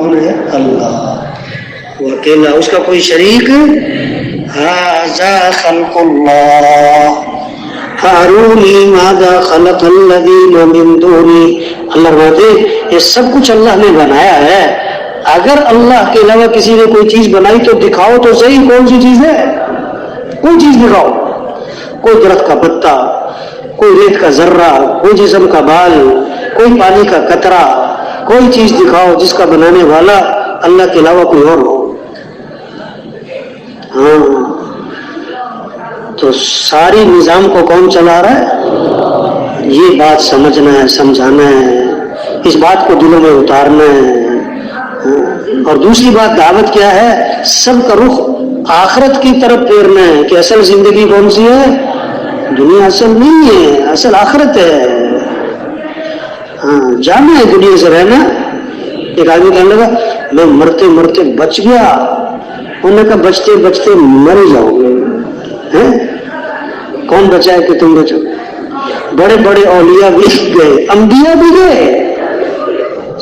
کون ہے؟ اللہ، وہ اکیلا، اس کا کوئی شریک۔ ھذا خلق اللہ فارونی ماذا خلق الذین من دونی۔ اللہ فرماتے یہ سب کچھ اللہ نے بنایا ہے، اگر اللہ کے علاوہ کسی نے کوئی چیز بنائی تو دکھاؤ تو صحیح کون سی چیز ہے، کوئی چیز دکھاؤ، کوئی درخت کا پتا، کوئی ریت کا ذرہ، کوئی جسم کا بال، کوئی پانی کا قطرہ، کوئی چیز دکھاؤ جس کا بنانے والا اللہ کے علاوہ کوئی اور ہو۔ ہاں تو ساری نظام کو کون چلا رہا ہے؟ یہ بات سمجھنا ہے، سمجھانا ہے، اس بات کو دلوں میں اتارنا ہے۔ اور دوسری بات دعوت کیا ہے؟ سب کا رخ آخرت کی طرف پھیرنا ہے کہ اصل زندگی کون سی ہے؟ دنیا اصل نہیں ہے، اصل آخرت ہے۔ ہاں جانا ہے دنیا سے رہنا۔ ایک آدمی کہنے لگا میں مرتے مرتے بچ گیا، انہوں نے کہا بچتے بچتے مر جاؤ گے۔ کون بچائے کہ تم بچو؟ بڑے بڑے اولیاء بھی گئے، انبیاء بھی گئے،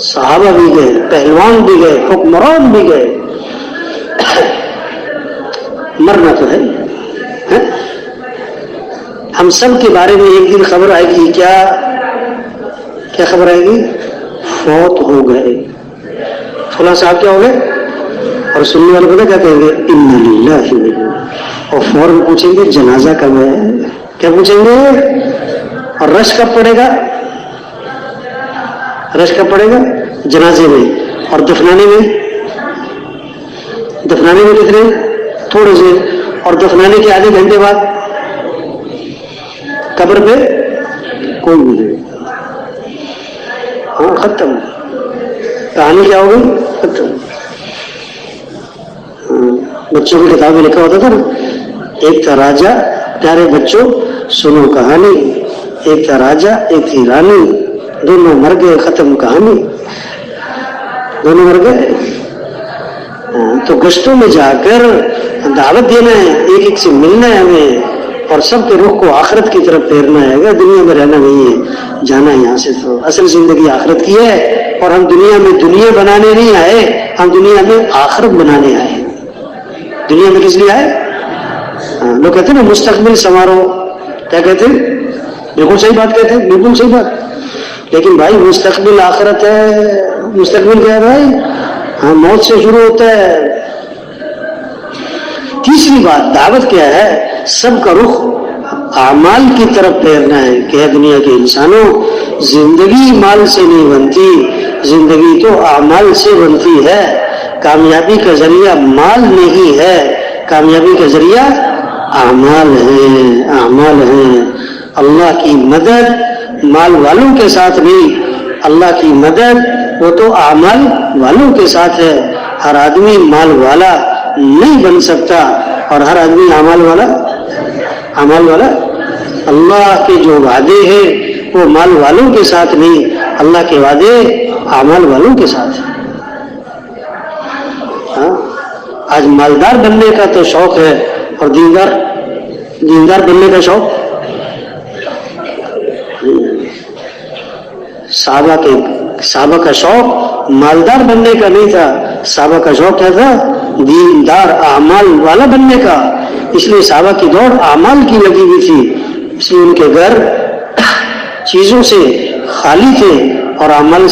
صحابہ بھی گئے، پہلوان بھی گئے، حکمران بھی گئے، مرنا تو ہے۔ ہم سب کے بارے میں ایک دن خبر آئے گی، کیا خبر آئے گی؟ فوت ہو گئے، فلاں صاحب کیا ہو گئے، اور سننے والے پتہ کیا کہیں گے؟ انا للہ و انا، اور فوراً پوچھیں گے جنازہ کب ہے؟ کیا پوچھیں گے؟ اور رش کب پڑے گا؟ رش کب پڑے گا؟ جنازے میں۔ اور دفنانے میں کتنے؟ تھوڑے سے۔ اور دفنانے کے آدھے گھنٹے بعد قبر پہ کوئی نہیں۔ ہاں ختم، کہانی کیا ہوگی؟ ختم۔ بچوں کی کتاب میں لکھا ہوتا تھا نا، ایک تھا راجا، پیارے بچوں سنو کہانی، ایک تھا راجا ایک تھی رانی، دونوں مر گئے ختم کہانی۔ دونوں مر گئے۔ تو گشتوں میں جا کر دعوت دینا ہے، ایک ایک سے ملنا ہے ہمیں، اور سب کے رخ کو آخرت کی طرف پھیرنا ہے۔ اگر دنیا میں رہنا نہیں ہے، جانا ہے یہاں سے، تو اصل زندگی آخرت کی ہے، اور ہم دنیا میں دنیا بنانے نہیں آئے، ہم دنیا میں آخرت بنانے آئے۔ دنیا میں کس لیے آئے؟ لوگ کہتے ہیں نا مستقبل سنوارو، کیا کہتے ہیں؟ بالکل صحیح بات کہتے ہیں، بالکل صحیح بات، لیکن بھائی مستقبل آخرت ہے۔ مستقبل کیا ہے بھائی؟ ہاں موت سے شروع ہوتا ہے۔ تیسری بات دعوت کیا ہے؟ سب کا رخ اعمال کی طرف پھیرنا ہے کہ دنیا کے انسانوں، زندگی مال سے نہیں بنتی، زندگی تو اعمال سے بنتی ہے۔ کامیابی کا ذریعہ مال نہیں ہے، کامیابی کا ذریعہ اعمال ہیں، اعمال ہیں۔ اللہ کی مدد مال والوں کے ساتھ نہیں، اللہ کی مدد وہ تو اعمال والوں کے ساتھ ہے۔ ہر آدمی مال والا نہیں بن سکتا، اور ہر آدمی اعمال والا اللہ کے جو وعدے ہیں وہ مال والوں کے ساتھ نہیں، اللہ کے وعدے اعمال والوں کے ساتھ ہیں۔ آج مالدار بننے کا تو شوق ہے، اور دیندار بننے کا شوق صحابہ کا شوق مالدار بننے کا نہیں تھا، صحابہ کا شوق کیا تھا؟ دیندار اعمال والا بننے کا۔ اس لیے صحابہ کی دوڑ اعمال کی لگی ہوئی تھی، اس لیے ان کے گھر چیزوں سے خالی تھے اور اعمال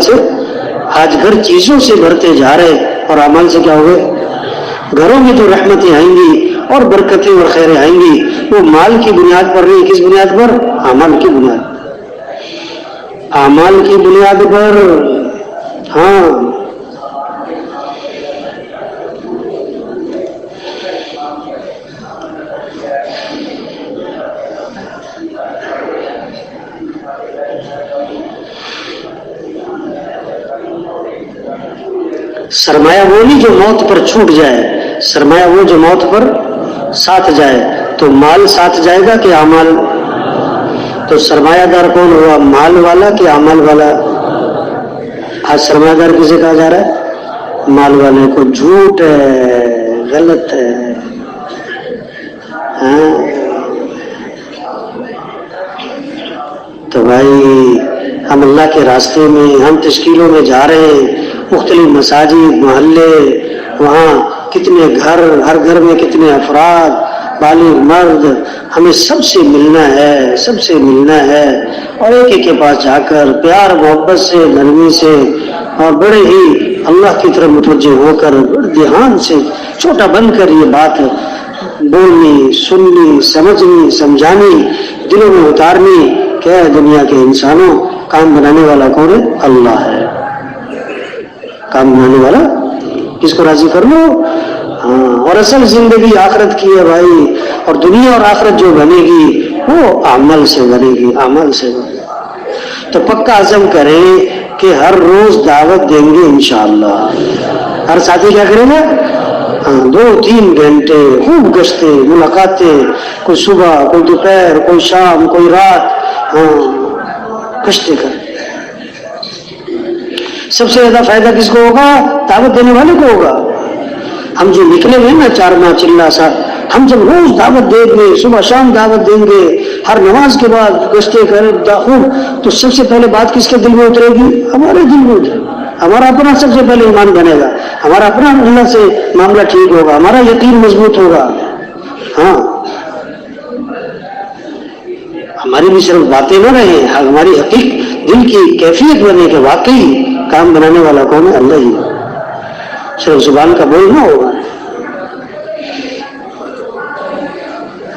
سے آج گھر چیزوں سے بھرتے جا رہے، اور اعمال سے کیا ہوئے؟ گھروں میں تو رحمتیں آئیں گی اور برکتیں اور خیریں آئیں گی، وہ مال کی بنیاد پر نہیں، کس بنیاد پر؟ اعمال کی بنیاد پر۔ ہاں سرمایہ وہ نہیں جو موت پر چھوٹ جائے، سرمایہ وہ جو موت پر ساتھ جائے۔ تو مال ساتھ جائے گا کہ اعمال؟ تو سرمایہ دار کون ہوا؟ مال والا کہ اعمال والا؟ آج سرمایہ دار کسے کہا جا رہا ہے؟ مال والے کو۔ جھوٹ ہے، غلط ہے۔ تو بھائی ہم اللہ کے راستے میں، ہم تشکیلوں میں جا رہے ہیں، مختلف مساجد، محلے، وہاں کتنے گھر، ہر گھر میں کتنے افراد، بالغ مرد، ہمیں سب سے ملنا ہے، سب سے ملنا ہے، اور ایک ایک کے پاس جا کر پیار محبت سے، نرمی سے، اور بڑے ہی اللہ کی طرف متوجہ ہو کر دھیان سے چھوٹا بن کر یہ بات بولنی، سننی، سمجھنی، سمجھانی، دلوں میں اتارنی کہ دنیا کے انسانوں، کام بنانے والا کون ہے؟ اللہ ہے۔ کام بنانے والا کس کو راضی کر لو؟ ہاں، اور اصل زندگی آخرت کی ہے بھائی، اور دنیا اور آخرت جو بنے گی وہ عمل سے بنے گی، عمل سے بنے گی۔ تو پکا عزم کریں کہ ہر روز دعوت دیں گے انشاءاللہ۔ ہر ساتھی کیا کریں گے؟ 2-3 گھنٹے خوب گشتے، ملاقاتیں، کوئی صبح، کوئی دوپہر، کوئی شام، کوئی رات، گشتے کریں۔ سب سے زیادہ فائدہ کس کو ہوگا؟ دعوت دینے والے کو ہوگا۔ ہم جو نکلے ہوئے نا چارنا چلا سا، ہم جب روز دعوت دیں گے، صبح شام دعوت دیں گے، ہر نماز کے بعد گشتے کریں داخل، تو سب سے پہلے بات کس کے دل میں اترے گی؟ ہمارے دل میں اترے گی۔ ہمارا اپنا سب سے پہلے ایمان بنے گا، ہمارا اپنا اللہ سے معاملہ ٹھیک ہوگا، ہمارا یقین مضبوط ہوگا۔ ہاں، ہماری بھی صرف باتیں نہ رہیں، ہماری حقیقت دل کی کیفیت بنے کہ واقعی کام بنانے والا کون ہے؟ اللہ ہی۔ صرف زبان کا بول نہ ہوگا۔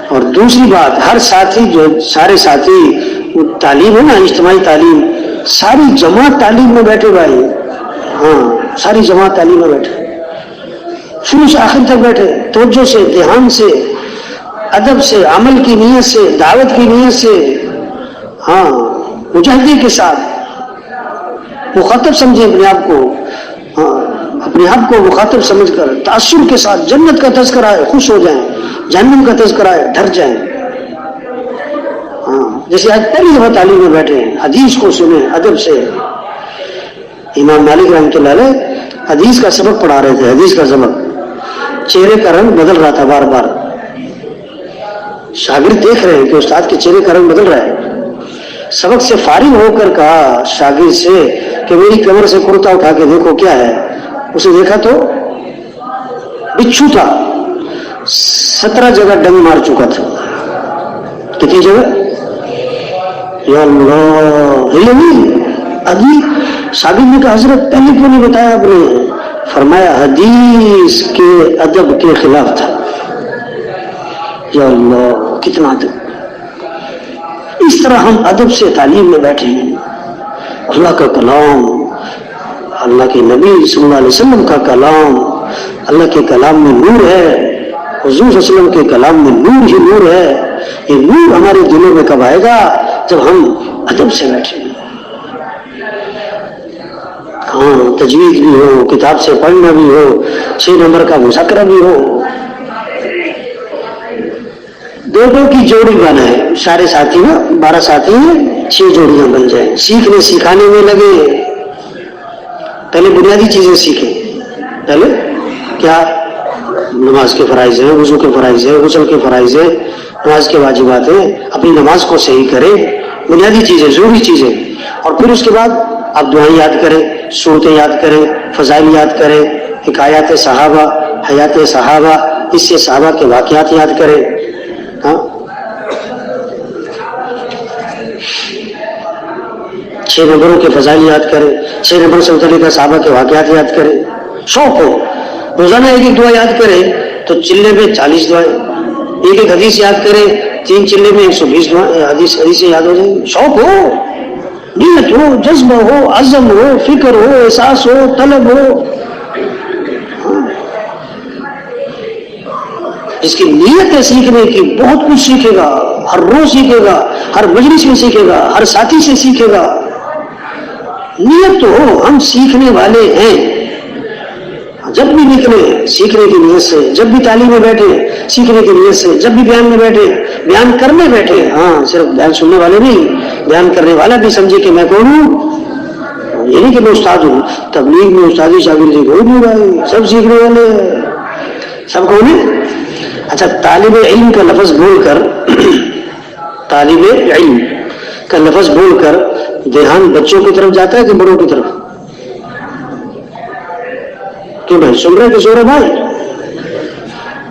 اور دوسری بات، ہر ساتھی، جو سارے ساتھی، تعلیم ہے نا، اجتماعی تعلیم، ساری جماعت تعلیم میں بیٹھے بھائی، ہاں ساری جماعت تعلیم میں بیٹھے، شروع سے آخر تک بیٹھے، توجہ سے، دھیان سے، ادب سے، عمل کی نیت سے، دعوت کی نیت سے، ہاں مجاہدے کے ساتھ مخاطب سمجھیں اپنے آپ کو، ہاں اپنے آپ کو مخاطب سمجھ کر تأثر کے ساتھ جنت کا تذکرہ ہے خوش ہو جائیں، جہنم کا تذکرہ ہے ڈر جائیں۔ ہاں، جیسے آج پہلی دفعہ تعلیم میں بیٹھے ہیں، حدیث کو سنیں ادب سے۔ امام مالک رحمۃ اللہ علیہ حدیث کا سبق پڑھا رہے تھے، حدیث کا سبق، چہرے کا رنگ بدل رہا تھا بار بار، شاگرد دیکھ رہے ہیں کہ استاد کے چہرے کا رنگ بدل رہا ہے۔ سبق سے فارغ ہو کر کہا شاگرد سے کہ میری کمر سے کرتا اٹھا کے دیکھو کیا ہے۔ اسے دیکھا تو بچھو تھا، 17 جگہ ڈنگ مار چکا تھا۔ کتنی جگہ؟ یا اللہ، ابھی شاگرد نے کہا حضرت پہلے کیوں نہیں بتایا آپ نے؟ فرمایا حدیث کے ادب کے خلاف تھا۔ یا اللہ، کتنا ادب! اس طرح ہم ادب سے تعلیم میں بیٹھے ہیں۔ اللہ کا کلام، اللہ کے نبی صلی اللہ علیہ وسلم کا کلام، اللہ کے کلام میں نور ہے، حضور صلی اللہ علیہ وسلم کے کلام میں نور ہی نور ہے۔ یہ نور ہمارے دلوں میں کب آئے گا؟ جب ہم ادب سے بیٹھیں، ہاں تجوید بھی ہو، کتاب سے پڑھنا بھی ہو، 6 نمبر کا مذاکرہ بھی ہو، 2 کی جوڑی بنائے، سارے ساتھی نا 12 ساتھی ہیں، 6 جوڑیاں بن جائیں، سیکھنے سکھانے میں لگے۔ پہلے بنیادی چیزیں سیکھیں، پہلے کیا؟ نماز کے فرائض ہیں، وضو کے فرائض ہیں، غسل کے فرائض ہیں، نماز کے واجبات ہیں، اپنی نماز کو صحیح کریں، بنیادی چیزیں، ضروری چیزیں، اور پھر اس کے بعد آپ دعائیں یاد کریں، سورتیں یاد کریں، فضائل یاد کریں، حکایات صحابہ، حیات صحابہ، اس سے صحابہ کے واقعات یاد کریں۔ ہاں 6 نمبروں کے فضائل یاد کریں، 6 نمبر سے متعلق صحابہ کے واقعات یاد کریں، شوق ہو، روزانہ ایک دعا یاد کریں تو چلے میں 40 دعائیں، ایک حدیث یاد کریں 3 چلے میں 120 دعائیں، حدیثیں یاد ہو جائیں۔ شوق ہو، نیت ہو، جذبہ ہو، عزم ہو، فکر ہو، احساس ہو، طلب ہو۔ اس کی نیت ہے سیکھنے کی، بہت کچھ سیکھے گا، ہر روز سیکھے گا، ہر مجلس میں سیکھے گا، ہر ساتھی سے سیکھے گا۔ نیت تو ہو، ہم سیکھنے والے ہیں، جب بھی نکلے سیکھنے کی نیت سے، جب بھی تعلیم میں بیٹھے سیکھنے کی نیت سے، جب بھی بیان میں بیٹھے، بیان کرنے بیٹھے، ہاں صرف بیان سننے والے نہیں، بیان کرنے والا بھی سمجھے کہ میں کون ہوں، یہ نہیں کہ میں استاد ہوں۔ تبلیغ میں استادی شاگردی کوئی نہیں بھائی، سب سیکھنے والے، سب کون ہے؟ اچھا، طالب علم کا لفظ بول کر طالب علم کا لفظ بول کر دھیان بچوں کی طرف جاتا ہے کہ بڑوں کی طرف؟ کیوں بھائی سن رہے کہ سو رہے بھائی؟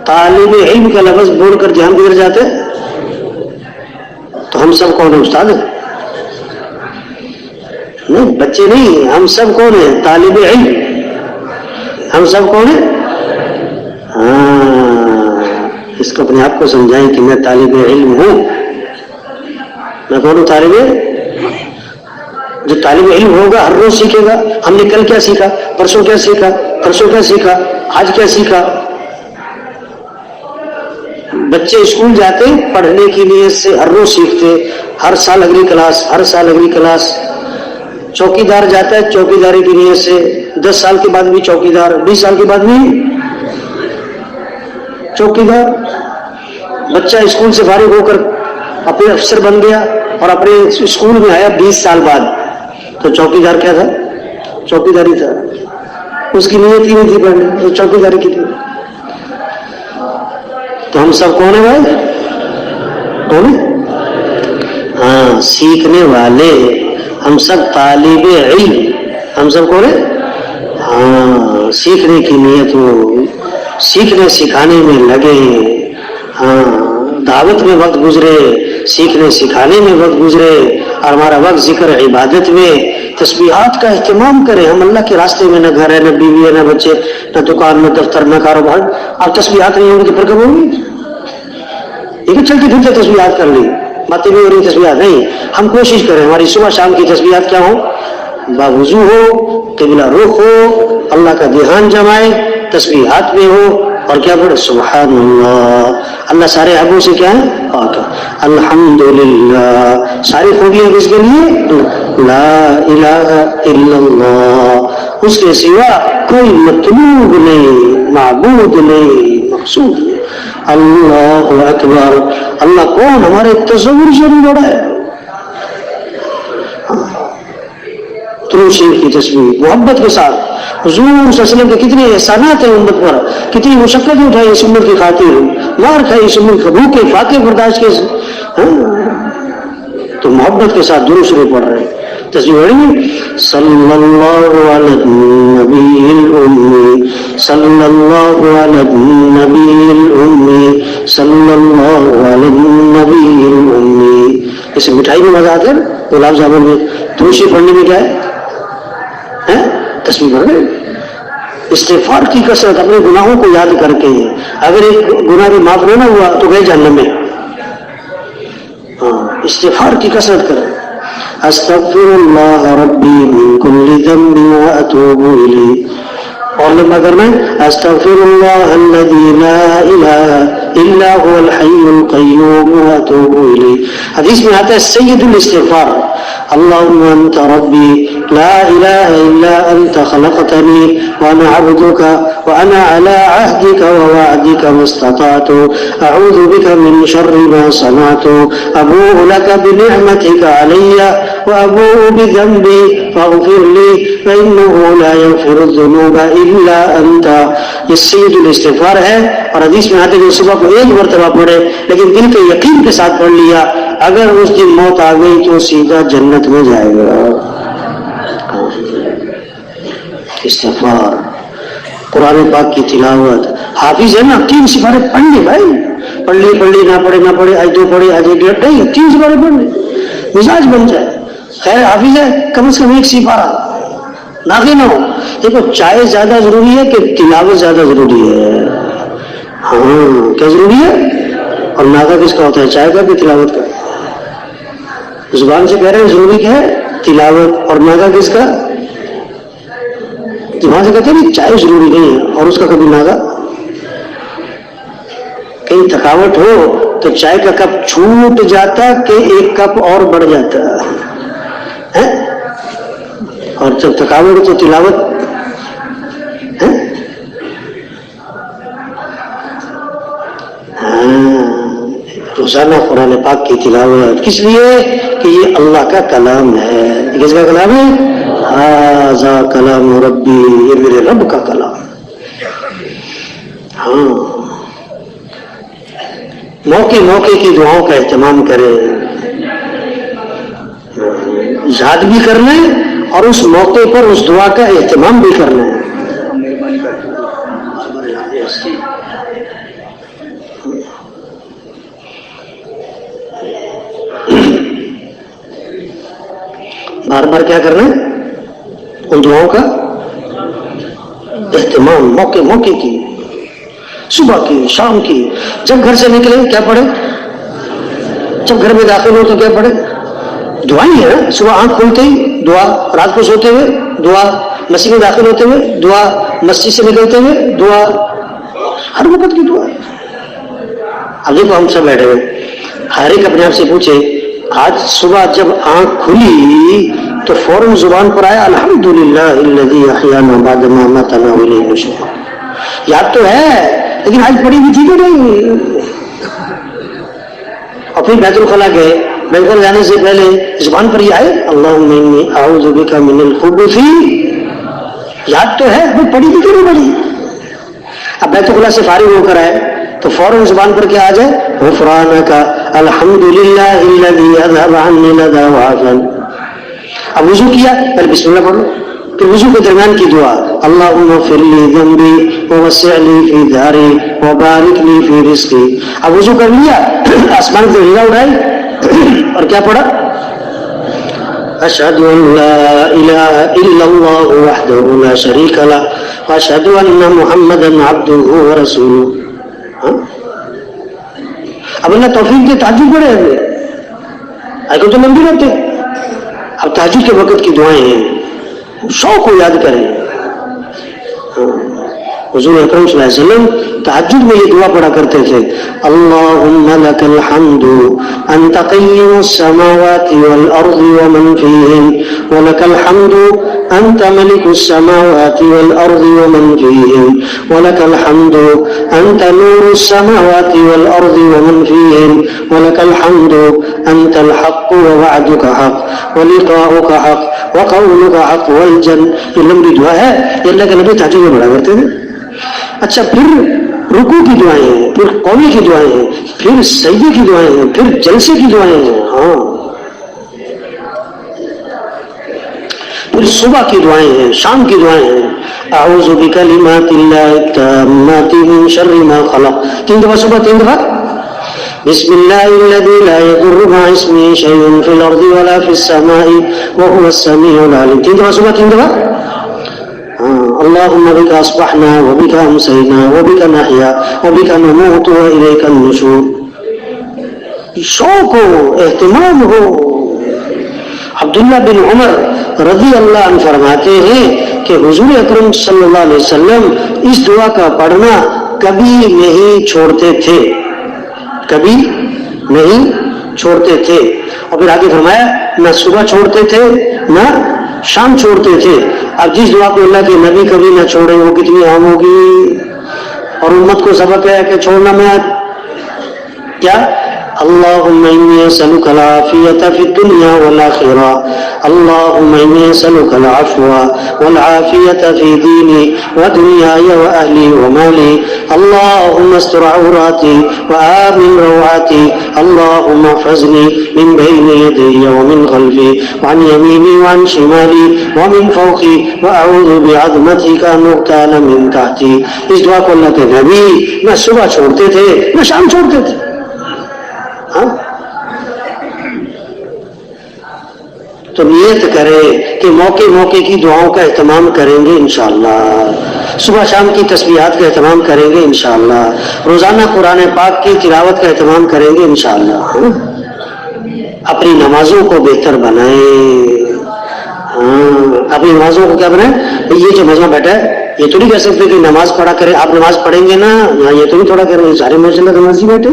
طالب علم کا لفظ بول کر دھیان کدھر جاتے ہیں؟ تو ہم سب کون ہیں؟ استاد ہیں؟ نہیں بچے نہیں، ہم سب کون ہیں؟ طالب علم. ہم سب کون ہیں؟ اس کو اپنے آپ کو سمجھائیں کہ میں طالب علم ہوں. میں کون ہوں؟ طالب علم. جو طالب علم ہوگا ہر روز سیکھے گا. ہم نے کل کیا سیکھا، پرسوں کیا سیکھا، پرسوں کیا سیکھا، آج کیا سیکھا. بچے اسکول جاتے پڑھنے کی نیت سے ہر روز سیکھتے، ہر سال اگلی کلاس، ہر سال اگلی کلاس. چوکی دار جاتا ہے چوکی داری کی نیت سے، 10 سال کے بعد بھی چوکی دار، 20 سال کے بعد بھی چوکی دار. بچہ اسکول سے فارغ ہو کر اپنے افسر بن گیا اور اپنے اسکول میں آیا 20 سال بعد، تو چوکی دار کیا تھا؟ چوکی داری تھا. اس کی نیت ہی نہیں تھی پڑھنے، تو چوکی داری کی تھی. تو ہم سب کون ہیں بھائی؟ کون ہیں؟ ہاں سیکھنے والے. ہم سب طالب علم. ہم سب کون ہیں؟ ہاں سیکھنے کی نیت ہو، سیکھنے سکھانے میں لگے. ہاں دعوت میں وقت گزرے، سیکھنے سکھانے میں وقت گزرے، اور ہمارا وقت ذکر عبادت میں، تسبیحات کا اہتمام کریں. ہم اللہ کے راستے میں، نہ گھر ہے، نہ بیوی ہے، نہ بچے، نہ دکان، نہ دفتر، نہ کاروبار. اب تسبیحات نہیں ہوگی تو پھر کب ہوگی؟ لیکن چلتے پھرتے تسبیحات کر لی، باتیں بھی ہو رہی تسبیحات نہیں. ہم کوشش کریں ہماری صبح شام کی تسبیحات کیا ہو؟ باوضو ہو، قبلہ رخ ہو، اللہ کا دھیان جمائے، تسبیحات میں ہو. اور کیا پڑھے؟ سبحان اللہ. اللہ سارے عیبوں سے کیا ہے؟ پاک ہے. الحمدللہ ساری خوبیاں کس کے لیے؟ لا الہ الا اللہ. اس کے سوا کوئی مطلوب نہیں، معبود نہیں، مقصود نہیں. اللہ اکبر. اللہ کون؟ ہمارے تصور سے بھی بڑا ہے. درود شریف کی تسبیح محبت کے ساتھ. حضور صلی اللہ علیہ وسلم کے کتنے احسانات ہیں امت پر، کتنی مشقتیں اٹھائی اس امت کی خاطر، مار کھائی اس امت بھوک کے فاقے برداشت کے. تو محبت کے ساتھ درود شریف پڑھ رہے ہیں. تسبیح پڑھیں صلی اللہ علی النبی الامی، صلی اللہ علی النبی الامی، صلی اللہ علی النبی الامی. اسے مٹھائی میں مزہ آتا ہے، گلاب جامن میں. درود شریف پڑھنے میں کیا ہے؟ تسبیح پڑھ رہے. استغفار کی کثرت، اپنے گناہوں کو یاد کر کے. اگر ایک گناہ بھی معاف نہ ہوا تو گئے جہنم میں. استغفار کی کثرت کریں. استغفر اللہ ربی من کل ذنب واتوب الیہ. اور لمبا کرنا ہے استغفر اللہ الذی لا الہ الا هو الحی القیوم واتوب الیہ. حدیث میں آتا ہے سید الاستغفار اللهم انت ربی لا الہ الا انت خلقتنی وانا عبدک وانا على عهدك ووعدك ما استطعت اعوذ بك من شر ما صنعت ابوء لك بنعمتك علي وابوء بذنبي فاغفر لي فانه لا يغفر الذنوب الا انت. یہ سید الاستغفار ہے. اور حدیث میں آتے ہیں کہ صبح کو ایک مرتبہ پڑھے لیکن دل کے یقین کے ساتھ پڑھ لیا، اگر اس دن موت آ گئی تو سیدھا جنت میں جائے گا. استغفار. قرآن پاک کی تلاوت. حافظ ہے نا 3 سپارے پڑھ لے بھائی. پڑھ لی نہ پڑھے آج 2 پڑھے آج 1 نہیں 3 سپارے پڑھ لے، مزاج بن جائے. خیر حافظ ہے کم از کم 1 سپارہ ناغے نہ ہو. دیکھو چائے زیادہ ضروری ہے کہ تلاوت زیادہ ضروری ہے؟ ہاں کیا ضروری ہے؟ اور ناغا کس کا ہوتا ہے؟ چائے کا کہ تلاوت کا؟ زبان سے کہہ رہے ہیں ضروری کیا ہے؟ تلاوت. اور ناغا کس کا؟ زبان سے کہتے ہیں چائے ضروری نہیں ہے اور اس کا کبھی ناغا. کہیں تھکاوٹ ہو تو چائے کا کپ چھوٹ جاتا کہ 1 کپ اور بڑھ جاتا ہے، اور جب تھکاوٹ ہو تو تلاوت ہے. روزانہ قرآن پاک کی تلاوت. کس لیے؟ کہ یہ اللہ کا کلام ہے. کس کا کلام ہے؟ ھذا کلام ربی، یہ میرے رب کا کلام. ہاں موقع کی دعاؤں کا اہتمام کریں. ارشاد بھی کرنا ہے اور اس موقع پر اس دعا کا اہتمام بھی کرنا ہے. بار بار کیا کرنا ہے؟ ان دعاؤں کا اہتمام موقع موقع کی، صبح کی، شام کی. جب گھر سے نکلے کیا پڑھے؟ جب گھر میں داخل ہو تو کیا پڑھے؟ دعا ہی ہے. صبح آنکھ کھلتے ہی دعا، رات کو سوتے ہوئے دعا، مسجد میں داخل ہوتے ہوئے دعا، مسجد سے نکلتے ہوئے دعا، ہر وقت کی دعا. اب دیکھو ہم سب بیٹھے ہوئے، ہر ایک اپنے آپ سے پوچھے آج صبح جب آنکھ کھلی تو فوراً زبان پر آیا الحمدللہ الذی احیانا بعد ما اماتنا والیہ النشور. یاد تو ہے لیکن آج پڑھی بھی تھی کہ نہیں؟ اور پھر بیت الخلا گئے، بیت الخلا جانے سے پہلے زبان پر یہ آئے اللہم انی اعوذ بک من الخبث. یاد تو ہے، وہ پڑھی بھی کہ نہیں پڑھی؟ اب بیت الخلا سے فارغ ہو کر آئے تو فوراً زبان پر کیا آ جائے؟ غفرانک الحمدللہ الذی اذھب عنی الأذى وعافانی. اب وضو کیا، پہلے بسم اللہ پڑھ لو، پھر وضو کے درمیان کی دعا اللہم اغفر لی ذنبی ووسع لی فی داری وبارک لی فی رزقی. اب وضو کر لیا، آسمان سے ہلا اٹھائی اور کیا پڑھا؟ اشہد ان لا الہ الا اللہ وحدہ لا شریک لہ واشہد ان محمدا عبدہ ورسولہ. اب اللہ توفیق دے تہجد پڑھے ہمیں، آج تو لمبی رہتے. اب تہجد کے وقت کی دعائیں ہیں، شوق کو یاد کریں. حضور اکرم صلی اللہ علیہ وسلم تہجد میں یہ دعا پڑھا کرتے تھے اللہم لک الحمد انت قیم السماوات والارض ومن فیہن ولک الحمد انت ملک السماوات والارض ومن فیہن ولک الحمد انت نور السماوات والارض ومن فیہن ولک الحمد انت الحق ووعدک حق ولقاؤک حق وقولک حق والجن. یہ لمبی دعا ہے، یہ اللہ کے نبی تہجد میں پڑھا کرتے تھے. اچھا پھر رکوع کی دعائیں ہیں، پھر قومی کی دعائیں ہیں، پھر سجدے کی دعائیں ہیں، پھر جلسے کی دعائیں ہیں. ہاں پھر صبح کی دعائیں ہیں، شام کی دعائیں ہیں. اعوذ بکلمات اللہ التامات من شر ما خلق. 3 دفعہ صبح، 3 دفعہ بسم اللہ الذی لا یضر مع اسمہ شیء فی الارض ولا فی السماء وهو السمیع العلیم. 3 دفعہ صبح، 3 دفعہ اللہم بک اصبحنا وبک امسینا وبک نحیا وبک نموت والیک النشور. شوق ہو، اہتمام ہو. عبداللہ بن عمر رضی اللہ عنہ فرماتے ہیں کہ حضور اکرم صلی اللہ علیہ وسلم اس دعا کا پڑھنا کبھی نہیں چھوڑتے تھے، کبھی نہیں چھوڑتے تھے. اور پھر آگے فرمایا نہ صبح چھوڑتے تھے نہ شام چھوڑتے تھے. اب جس دعا کو اللہ کے نبی کبھی نہ چھوڑے وہ کتنی عام ہوگی، اور امت کو سبق ہے کہ چھوڑنا میں کیا اللہم انی اسألک العافیۃ فی الدنیا والآخرہ اللہم انی اسألک العفو والعافیۃ فی دینی ودنیای واہلی ومالی اللہم استر عوراتی وآمن روعاتی اللہم احفظنی من بین یدی ومن خلفی وعن یمینی وعن شمالی ومن فوقی واعوذ بعظمتک ان اغتال من تحتی. اس دعا کو اللہ کے نبی نہ صبح چھوڑتے تھے نہ شام چھوڑتے تھے. تو نیت کرے کہ موقع موقع کی دعاؤں کا اہتمام کریں گے انشاءاللہ، صبح شام کی تسبیحات کا اہتمام کریں گے انشاءاللہ، روزانہ قرآن پاک کی تلاوت کا اہتمام کریں گے انشاءاللہ. اپنی نمازوں کو بہتر بنائیں. اپنی نمازوں کو کیا بنائیں؟ یہ جو مجمع بیٹھا ہے یہ تو نہیں کہہ سکتے کہ نماز پڑھا کریں. آپ نماز پڑھیں گے نا، یہاں یہ تو نہیں تھوڑا کہہ رہے ہیں سارے ماشاء اللہ نمازی بیٹھے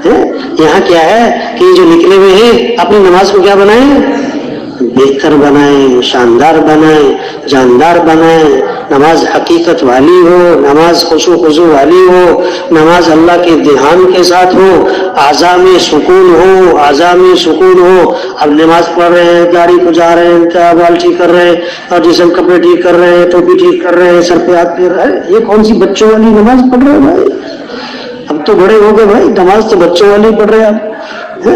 ہیں. یہاں کیا ہے کہ جو نکلے ہوئے ہیں اپنی نماز کو کیا بنائیں؟ بہتر بنائیں، شاندار بنائیں، جاندار بنائیں. نماز حقیقت والی ہو، نماز خشوع خضوع والی ہو، نماز اللہ کے دھیان کے ساتھ ہو، اعضاء میں سکون ہو، اعضاء میں سکون ہو. اب نماز پڑھ رہے ہیں، گاڑی کو جا رہے ہیں، بال ٹھیک کر رہے ہیں اور جسم کپڑے ٹھیک کر رہے ہیں، ٹوپی ٹھیک کر رہے ہیں، سر پہ ہاتھ پھیر رہے ہیں. یہ کون سی بچوں والی نماز پڑھ رہے ہیں بھائی؟ اب تو بڑے ہو گئے بھائی، نماز تو بچوں والی پڑھ رہے ہیں آپ.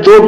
2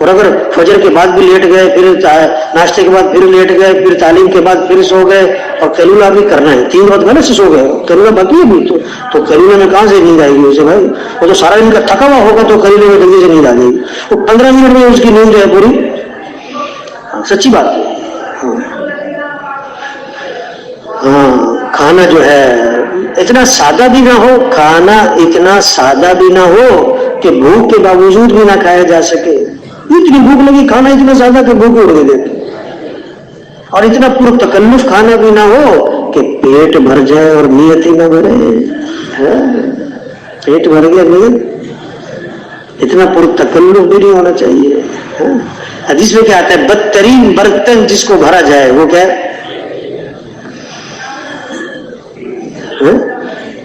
اور اگر فجر کے بعد بھی لیٹ گئے، پھر ناشتے کے بعد پھر لیٹ گئے، پھر تعلیم کے بعد پھر سو گئے، اور قیلولہ بھی کرنا ہے، 3 وقت پہلے سے سو گئے، قیلولہ باقی ہے بھی، تو قیلولہ میں کہاں سے نیند آئے گی اسے بھائی؟ وہ تو سارا دن کا تھکا ہوا ہوگا تو قیلولے میں جلدی سے نیند آ جائے گی، وہ 15 منٹ میں اس کی نیند جو ہے پوری، سچی بات ہے۔ ہاں کھانا جو ہے اتنا سادہ بھی نہ ہو، کھانا اتنا سادہ بھی نہ ہو کہ بھوک کے باوجود بھی نہ کھایا جا سکے، اتنی بھوک لگی کھانا اتنا زیادہ کہ بھوک اڑ گئی، اور اتنا پر تکلف کھانا بھی نہ ہو کہ پیٹ بھر جائے اور نیت ہی نہ بھرے، پیٹ بھر گیا نیت، اتنا پر تکلف بھی نہیں ہونا چاہیے۔ حدیث میں کیا آتا ہے؟ بدترین برتن جس کو بھرا جائے وہ کیا ہے؟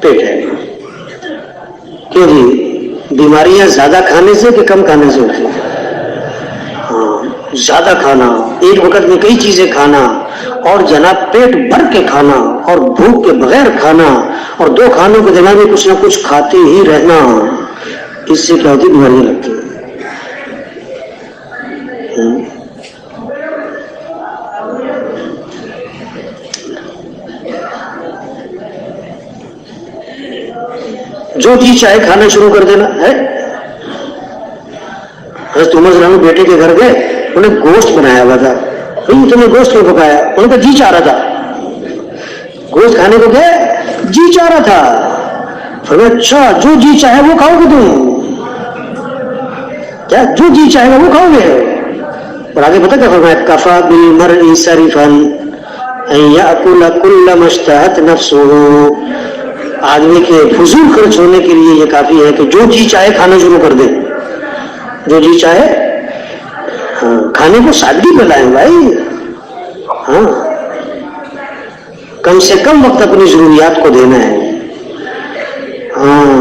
پیٹ ہے۔ کیوں جی؟ بیماریاں زیادہ کھانے سے کہ کم کھانے سے ہوتی ہیں؟ ہاں زیادہ کھانا، ایک وقت میں کئی چیزیں کھانا، اور جناب پیٹ بھر کے کھانا، اور بھوک کے بغیر کھانا، اور 2 کھانوں کے دنوں میں کچھ نہ کچھ کھاتے ہی رہنا، اس سے کیا ہوتی؟ بیماریاں لگتی ہیں۔ جو چیز چاہے کھانا شروع کر دینا ہے۔ حضرت عمر رضی اللہ عنہ بیٹے کے گھر گئے، انہیں گوشت بنایا ہوا تھا، تم نے گوشت کیوں پکایا؟ انہوں نے کہا جی چاہ رہا تھا، گوشت کھانے کو گئے، جی چاہ رہا تھا۔ فرمایا اچھا جو جی چاہے وہ کھاؤ گے تم؟ کیا جو جی چاہے گا وہ کھاؤ گے؟ اور آگے پتہ کیا فرمایا؟ کفا بالمرء سرفا ان یاکل کل ما اشتهت نفسه، آدمی کے فضول خرچ ہونے کے لیے یہ کافی ہے کہ جو جی چاہے کھانا شروع کر دے، جو جی چاہے۔ ہاں کھانے کو سادگی پہ لائیں بھائی، ہاں کم سے کم وقت اپنی ضروریات کو دینا ہے۔ ہاں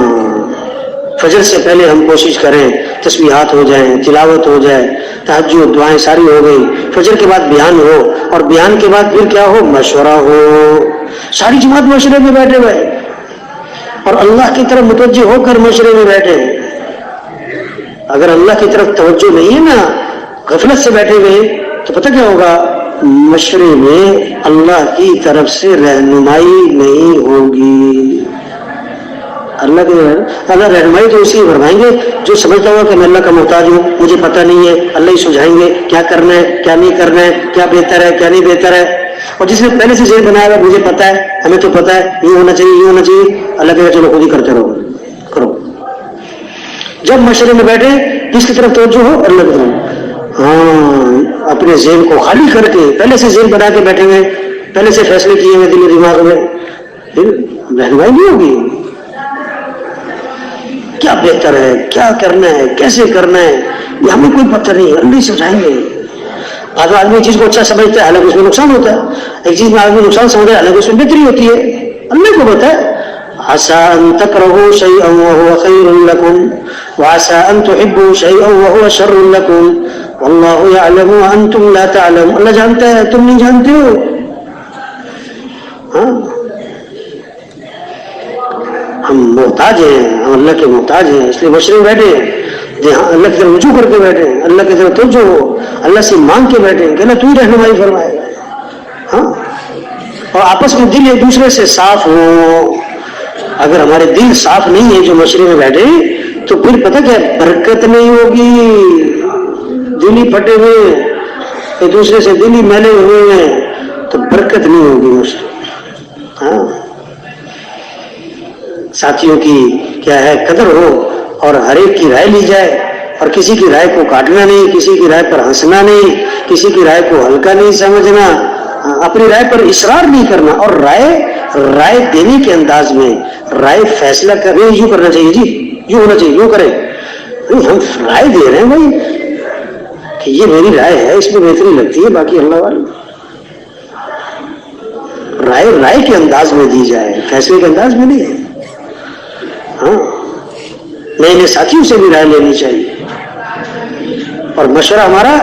فجر سے پہلے ہم کوشش کریں تسبیحات ہو جائیں، تلاوت ہو جائے، تہجد دعائیں ساری ہو گئی، فجر کے بعد بیان ہو، اور بیان کے بعد پھر کیا ہو؟ مشورہ ہو، ساری جماعت مشورے میں بیٹھے ہوئے اور اللہ کی طرف متوجہ ہو کر مشورے میں بیٹھے۔ اگر اللہ کی طرف توجہ نہیں ہے نا، غفلت سے بیٹھے ہوئے، تو پتہ کیا ہوگا؟ مشورے میں اللہ کی طرف سے رہنمائی نہیں ہوگی۔ اللہ رہنمائی تو اسی فرمائیں گے جو سمجھتا ہوا کہ میں اللہ کا محتاج ہوں، مجھے پتہ نہیں ہے، اللہ ہی سمجھائیں گے کیا کرنا ہے کیا نہیں کرنا ہے، کیا بہتر ہے کیا نہیں بہتر ہے۔ اور جس نے پہلے سے ذہن بنایا ہوا مجھے پتہ ہے، ہمیں تو پتہ ہے یہ ہونا چاہیے یہ ہونا چاہیے، اللہ کہے چلو خود ہی کرتے رہو، کرو۔ جب مشورے میں بیٹھے کس کی طرف توجہ ہو؟ اللہ کی طرف۔ ہاں اپنے ذہن کو خالی کر کے، پہلے سے ذہن بنا کے بیٹھے ہوئے، پہلے سے فیصلے کیے ہوئے دل و دماغ میں، پھر رہنمائی نہیں ہوگی۔ کیا بہتر ہے، کیا کرنا ہے، کیسے کرنا ہے، یہ ہمیں کوئی پتہ نہیں، اللہ ہی سمجھائیں گے۔ آدمی ایک چیز کو اچھا سمجھتا ہے حالانکہ اس میں نقصان ہوتا ہے، ایک چیز میں آدمی نقصان سمجھتا ہے حالانکہ اس میں بہتری ہوتی ہے، اللہ کو پتہ ہے۔ عسى أن تكرهوا شيئا وهو خير لكم وعسى أن تحبوا شيئا وهو شر لكم والله يعلم وأنتم لا تعلمون، اللہ جانتا ہے تم نہیں جانتے ہو۔ ہاں ہم محتاج ہیں، ہم اللہ کے محتاج ہیں، اس لیے مشرے بیٹھے ہیں، اللہ کی طرف رجوع کر کے بیٹھے ہیں، اللہ کی طرف توجہ ہو، اللہ سے مانگ کے بیٹھے ہیں کہ اللہ تو ہی رہنمائی فرمائے گا۔ ہاں اور آپس میں دل ایک دوسرے سے صاف ہو۔ اگر ہمارے دل صاف نہیں ہے جو مشرے میں بیٹھے تو پھر پتہ کیا برکت نہیں ہوگی، دل ہی پھٹے ہوئے ایک دوسرے سے دل ہی میلے ہوئے ہیں تو برکت نہیں ہوگی مشرے۔ ہاں ساتھیوں کی کیا ہے قدر ہو اور ہر ایک کی رائے لی جائے، اور کسی کی رائے کو کاٹنا نہیں، کسی کی رائے پر ہنسنا نہیں، کسی کی رائے کو ہلکا نہیں سمجھنا، اپنی رائے پر اصرار نہیں کرنا، اور رائے دینے کے انداز میں رائے فیصلہ کرنے یوں کرنا چاہیے، جی یوں ہونا چاہیے، یوں کریں، ہم رائے دے رہے ہیں بھائی کہ یہ میری رائے ہے، اس میں بہتری لگتی ہے، باقی اللہ والے رائے کے انداز میں دی جائے، فیصلے کے انداز میں نہیں۔ ہاں نئے نئے ساتھیوں سے بھی رائے لینی چاہیے، اور مشورہ ہمارا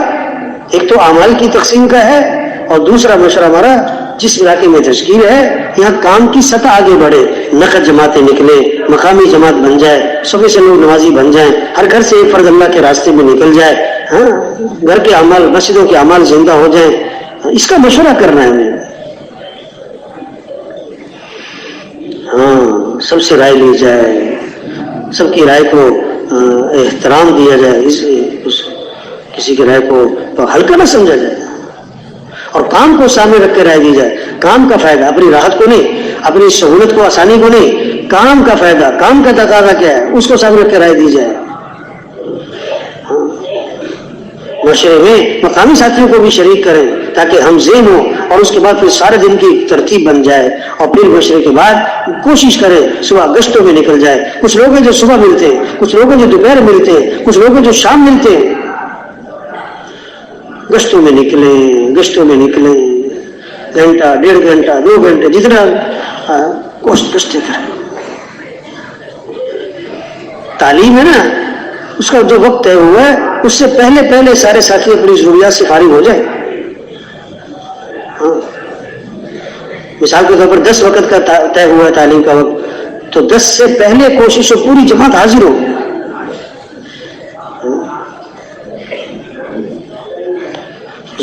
ایک تو اعمال کی تقسیم کا ہے، اور دوسرا مشورہ ہمارا جس علاقے میں تشکیل ہے یہاں کام کی سطح آگے بڑھے، نقد جماعتیں نکلے، مقامی جماعت بن جائے، صبح سے لوگ نمازی بن جائیں، ہر گھر سے ایک فرد اللہ کے راستے میں نکل جائے، ہاں گھر کے اعمال مسجدوں کے اعمال زندہ ہو جائیں، اس کا مشورہ کرنا ہے ہمیں. ہاں سب سے رائے لی جائے، سب کی رائے کو احترام دیا جائے، کسی کی رائے کو تو ہلکا نہ سمجھا جائے، اور کام کو سامنے رکھ کے رائے دی جائے. کام کا فائدہ، اپنی راحت کو نہیں، اپنی سہولت کو آسانی کو نہیں، کام کا فائدہ، کام کا تقاضا کیا ہے اس کو سامنے رکھ کے رائے دی جائے. مشورے میں مقامی ساتھیوں کو بھی شریک کریں تاکہ ہم ذہن ہو، اور اس کے بعد پھر سارے دن کی ترتیب بن جائے، اور پھر مشورے کے بعد کوشش کریں صبح گشتوں میں نکل جائے. کچھ لوگ ہیں جو صبح ملتے ہیں، کچھ لوگ ہیں جو دوپہر ملتے ہیں، کچھ لوگ ہیں جو شام ملتے ہیں. گشتوں میں نکلیں، گھنٹہ، 1.5 گھنٹہ، 2 گھنٹے، جتنا گشتیں کریں. تعلیم ہے نا، اس کا جو وقت طے ہوا ہے اس سے پہلے سارے ساتھی اپنی ضروریات سے فارغ ہو جائیں. ہاں مثال کے طور پر 10 وقت کا طے ہوا ہے تعلیم کا وقت، تو 10 سے پہلے کوشش ہو پوری جماعت حاضر ہو.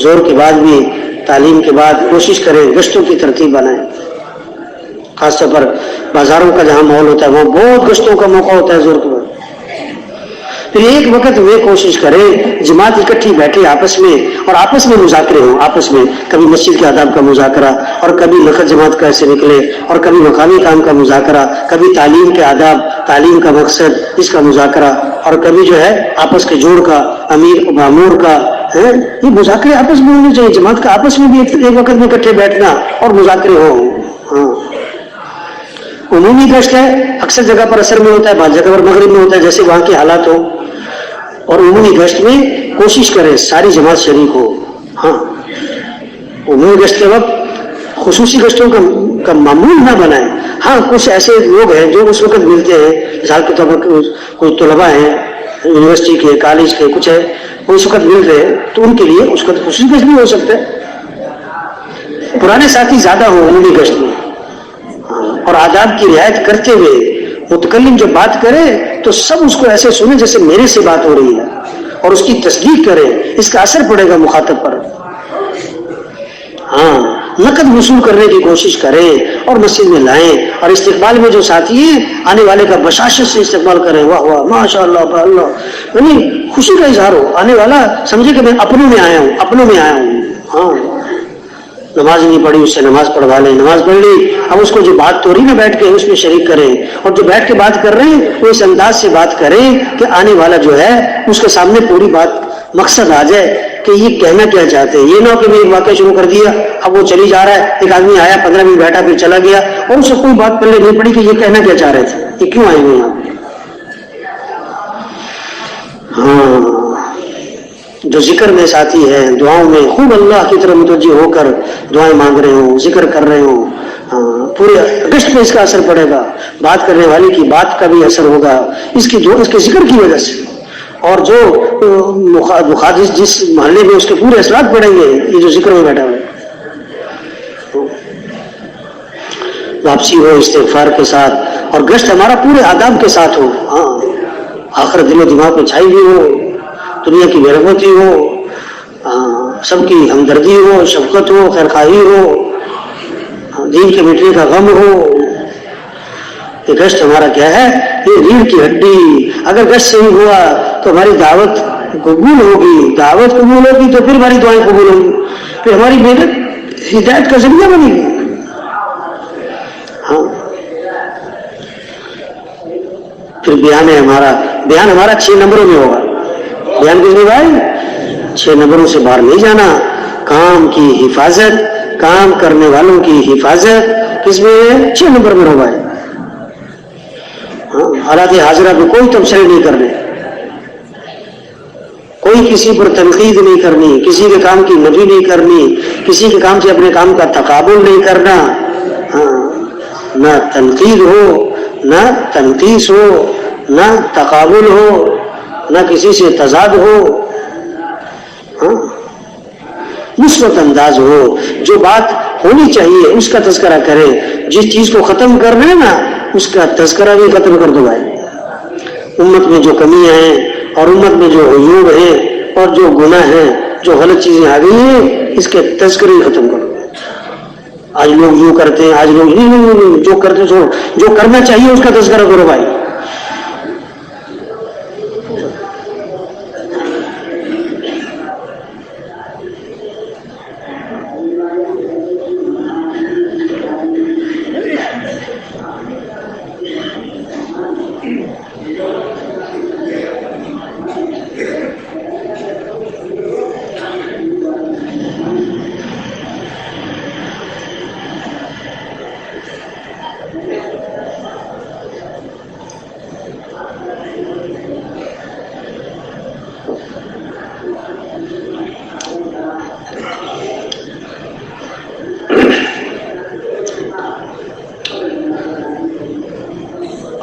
زور کے بعد بھی، تعلیم کے بعد کوشش کریں گشتوں کی ترتیب بنائیں. خاص طور پر بازاروں کا جہاں ماحول ہوتا ہے وہاں بہت گشتوں کا موقع ہوتا ہے زور کے بعد. پھر ایک وقت میں کوشش کریں جماعت اکٹھی بیٹھے آپس میں، اور آپس میں مذاکرے ہوں، آپس میں کبھی مسجد کے آداب کا مذاکرہ، اور کبھی نقد جماعت کیسے نکلے، اور کبھی مقامی کام کا مذاکرہ، کبھی تعلیم کے آداب، تعلیم کا مقصد، اس کا مذاکرہ، اور کبھی جو ہے آپس کے جوڑ کا، امیر معمور کا. یہ مذاکرے آپس میں ہونے چاہیے. جماعت کا آپس میں بھی ایک وقت میں اکٹھے بیٹھنا اور مذاکرے ہوں. ہاں عمومی گشت ہے، اکثر جگہ پر عصر میں ہوتا ہے، بعض جگہ پر مغرب میں ہوتا ہے، جیسے وہاں کے حالات ہو. اور عمومی گشت میں کوشش کریں ساری جماعت شریک ہو. ہاں عمومی گشت کے وقت خصوصی گشتوں کا معمول نہ بنائیں. ہاں کچھ ایسے لوگ ہیں جو اس وقت ملتے ہیں، مثال کے طور پر کوئی طلباء ہیں یونیورسٹی کے، کالج کے، کچھ ہے وہ اس وقت مل رہے ہیں تو ان کے لیے اس وقت خصوصی گشت بھی ہو سکتا ہے. پرانے ساتھی زیادہ ہوں عمومی گشت میں، اور آداب کی رعایت کرتے ہوئے متکلم جو بات کرے تو سب اس کو ایسے سنیں جیسے میرے سے بات ہو رہی ہے، اور اس کی تصدیق کریں، اس کا اثر پڑے گا مخاطب پر. ہاں نقد وصول کرنے کی کوشش کریں اور مسجد میں لائیں، اور استقبال میں جو ساتھی ہیں آنے والے کا بشاشت سے استقبال کریں. واہ واہ ماشاء اللہ اللہ، یعنی خوشی کا اظہار ہو. آنے والا سمجھے کہ میں اپنوں میں آیا ہوں. ہاں نماز نہیں پڑھی، اس سے نماز پڑھوا لیں. نماز پڑھ لی، اب اس کو جو بات ہو رہی نا بیٹھ کے اس میں شریک کریں، اور جو بیٹھ کے بات کر رہے ہیں وہ اس انداز سے بات کریں کہ آنے والا جو ہے اس کے سامنے پوری بات مقصد آ جائے کہ یہ کہنا کیا چاہتے ہیں. یہ نہ ہو کہ میں ایک واقعہ شروع کر دیا، اب وہ چلی جا رہا ہے، ایک آدمی آیا 15 منٹ بیٹھا پھر چلا گیا، اور اس سے کوئی بات پلے نہیں پڑی کہ یہ کہنا کیا چاہ رہے تھے، یہ کیوں آئے ہوئے یہاں. ہاں جو ذکر میں ساتھی ہے، دعاؤں میں خوب اللہ کی طرف متوجہ ہو کر دعائیں مانگ رہے ہوں، ذکر کر رہے ہوں، پورے گشت میں اس کا اثر پڑے گا. بات کرنے والے کی بات کا بھی اثر ہوگا اس کے ذکر کی وجہ سے. اور جو مخاطب جس محلے میں اس کے پورے اثرات پڑیں گے یہ جو ذکر میں بیٹھا ہوا ہے. واپسی ہو استغفار کے ساتھ، اور گشت ہمارا پورے آداب کے ساتھ ہو. ہاں آخرت دل و دماغ پہ چھائی ہوئی ہو، دنیا کی بےرغبتی ہو، سب کی ہمدردی ہو، شفقت ہو، خیرخواہی ہو، دین کے مٹنے کا غم ہو. یہ گشت ہمارا کیا ہے؟ یہ ریڑھ کی ہڈی. اگر گشت صحیح ہوا تو ہماری دعوت قبول ہوگی، دعوت قبول ہوگی تو پھر ہماری دعائیں قبول ہوں گی، پھر ہماری محنت ہدایت کا ذریعہ بنے گی. ہاں پھر بیان ہمارا 6 نمبروں میں ہوگا. بیان کس میں بھائی؟ 6 نمبروں سے باہر نہیں جانا. کام کی حفاظت، کام کرنے والوں کی حفاظت کس میں ہے؟ 6 نمبر میں ہوگا. حالات حاضرہ پہ کوئی تبصرے نہیں کرنے، کوئی کسی پر تنقید نہیں کرنی، کسی کے کام کی نفی نہیں کرنی، کسی کے کام سے اپنے کام کا تقابل نہیں کرنا. نہ تنقید ہو، نہ تنقیص ہو، نہ تقابل ہو، نہ کسی سے تضاد ہو. مثبت انداز ہو، جو بات ہونی چاہیے اس کا تذکرہ کرے. جس چیز کو ختم کر رہے ہیں نا اس کا تذکرہ بھی ختم کر دو بھائی. امت میں جو کمیاں ہیں اور امت میں جو عیوب ہیں اور جو گناہ ہیں، جو غلط چیزیں آ گئی ہیں، اس کے تذکرے ختم کرو۔ آج لوگ یوں کرتے ہیں، آج لوگ نہیں، جو کرتے چھوڑو، جو کرنا چاہیے اس کا تذکرہ کرو بھائی۔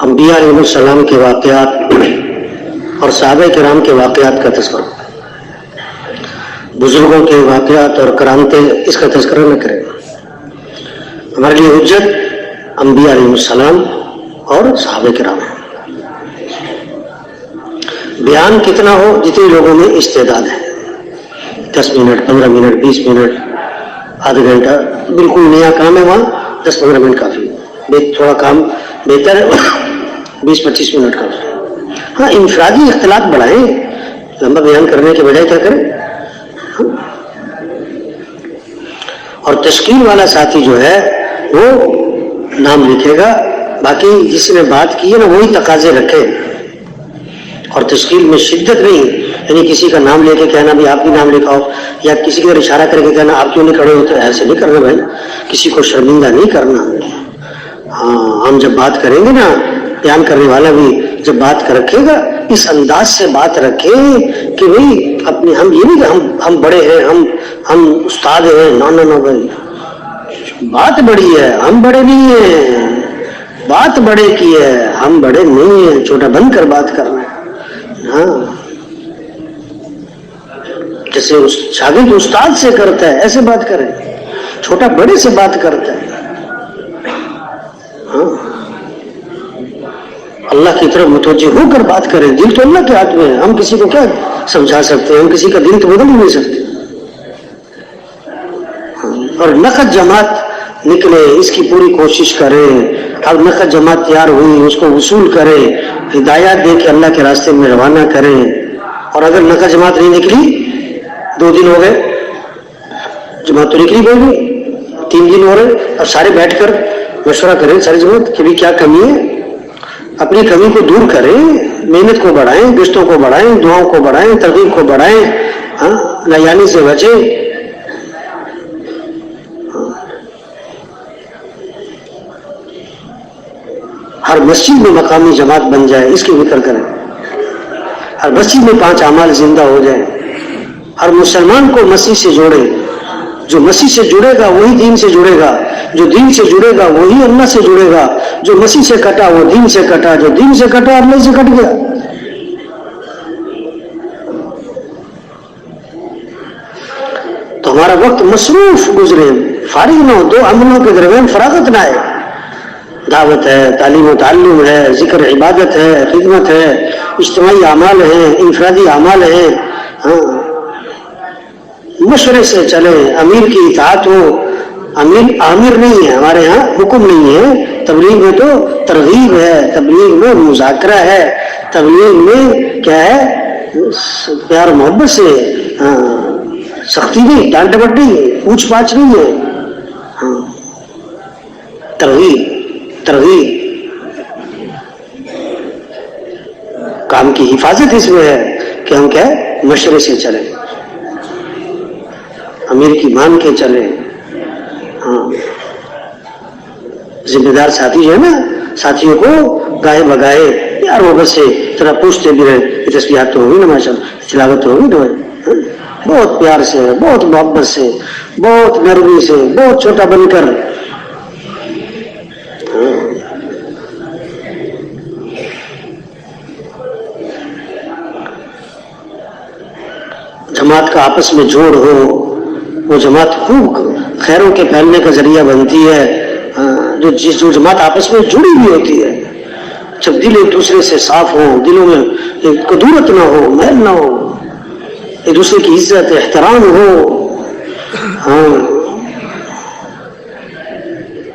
انبیاء علیہ السلام کے واقعات اور صحابہ کرام کے واقعات کا تذکرہ، بزرگوں کے واقعات اور کرامتیں، اس کا تذکرہ نہ کریں۔ ہمارے لیے حجت انبیاء علیہ السلام اور صحابہ کرام ہیں۔ بیان کتنا ہو جتنے لوگوں میں استعداد ہے، 10 منٹ، 15 منٹ، 20 منٹ، آدھا گھنٹہ، بالکل نیا کام ہے وہاں 10-15 منٹ کافی، تھوڑا کام بہتر ہے 20-25 منٹ کا۔ ہاں انفرادی اختلاط بڑھائیں، لمبا بیان کرنے کے بجائے کیا کریں۔ اور تشکیل والا ساتھی جو ہے وہ نام لکھے گا، باقی جس نے بات کی ہے نا وہی تقاضے رکھے، اور تشکیل میں شدت نہیں، یعنی کسی کا نام لے کے کہنا بھی آپ بھی نام لکھاؤ، یا کسی کا اشارہ کر کے کہنا آپ کیوں نہیں کھڑے ہوتے، ایسے نہیں کرنا بھائی، کسی کو شرمندہ نہیں کرنا۔ ہاں ہم جب بات کریں گے نا، بیان کرنے والا بھی جب بات رکھے گا اس انداز سے بات رکھے کہ بھئی اپنے، ہم یہ نہیں کہ ہم بڑے ہیں، ہم استاد ہیں، نہ بھائی، بات بڑی ہے، ہم بڑے نہیں ہیں، بات بڑے کی ہے، ہم بڑے نہیں ہیں، چھوٹا بن کر بات کرنا ہے۔ ہاں جیسے شاگرد استاد سے کرتا ہے ایسے بات کرے، چھوٹا بڑے سے بات کرتا ہے۔ ہاں اللہ کی طرف متوجہ ہو کر بات کریں، دل تو اللہ کے ہاتھ میں ہے، ہم کسی کو کیا سمجھا سکتے ہیں، ہم کسی کا دل تو بدل نہیں سکتے۔ اور نقد جماعت نکلے اس کی پوری کوشش کریں، اب نقد جماعت تیار ہوئی اس کو وصول کریں، ہدایات دے کے اللہ کے راستے میں روانہ کریں۔ اور اگر نقد جماعت نہیں نکلی، 2 دن ہو گئے، جماعت تو نکلی ہوگی، 3 دن ہو رہے، اب سارے بیٹھ کر مشورہ کریں ساری جماعت کہ بھی کیا کمی ہے، اپنی کمی کو دور کریں، محنت کو بڑھائیں، گشتوں کو بڑھائیں، دعاؤں کو بڑھائیں، ترغیب کو بڑھائیں، لیانی سے بچیں۔ ہر مسجد میں مقامی جماعت بن جائے اس کی فکر کریں، ہر مسجد میں 5 اعمال زندہ ہو جائیں، ہر مسلمان کو مسیح سے جوڑے، جو مسیح سے جڑے گا وہی دین سے جڑے گا، جو دین سے جڑے گا وہی اللہ سے جڑے گا، جو مسیح سے کٹا وہ دین سے کٹا، جو دین سے کٹا اللہ سے کٹ گیا۔ تو ہمارا وقت مصروف گزرے، فارغ نہ ہو، 2 عملوں کے درمیان فراغت نہ آئے، دعوت ہے، تعلیم و تعلم ہے، ذکر عبادت ہے، خدمت ہے، اجتماعی اعمال ہیں، انفرادی اعمال ہیں۔ ہاں مشورے سے چلیں، امیر کی اطاعت ہو، امیر عامر نہیں ہے، ہمارے ہاں حکم نہیں ہے، تبلیغ میں تو ترغیب ہے، تبلیغ میں مذاکرہ ہے، تبلیغ میں کیا ہے، پیار محبت سے، سختی نہیں، ڈانٹ ڈپٹ نہیں، پوچھ پاچھ نہیں ہے، ہاں ترغیب کام کی حفاظت اس میں ہے کہ ہم کیا ہے مشورے سے چلیں، امیر کی مان کے چلیں۔ ہاں ذمہ دار ساتھی جو ہے نا، ساتھیوں کو گائے بگائے یار وہ بس سے ذرا پوچھتے بھی رہے، یہ تسبیحات تو ہوگی نا ماشاءاللہ، تلاوت تو ہوگی نا، بہت پیار سے، بہت محبت سے، بہت نرمی سے، بہت چھوٹا بن کر۔ جماعت کا آپس میں جوڑ ہو، وہ جماعت خوب خیروں کے پھیلنے کا ذریعہ بنتی ہے۔ جو جماعت آپس میں جڑی ہوئی ہوتی ہے، جب دل ایک دوسرے سے صاف ہو، دلوں میں کدورت نہ ہو، میل نہ ہو، ایک دوسرے کی عزت احترام ہو. ہاں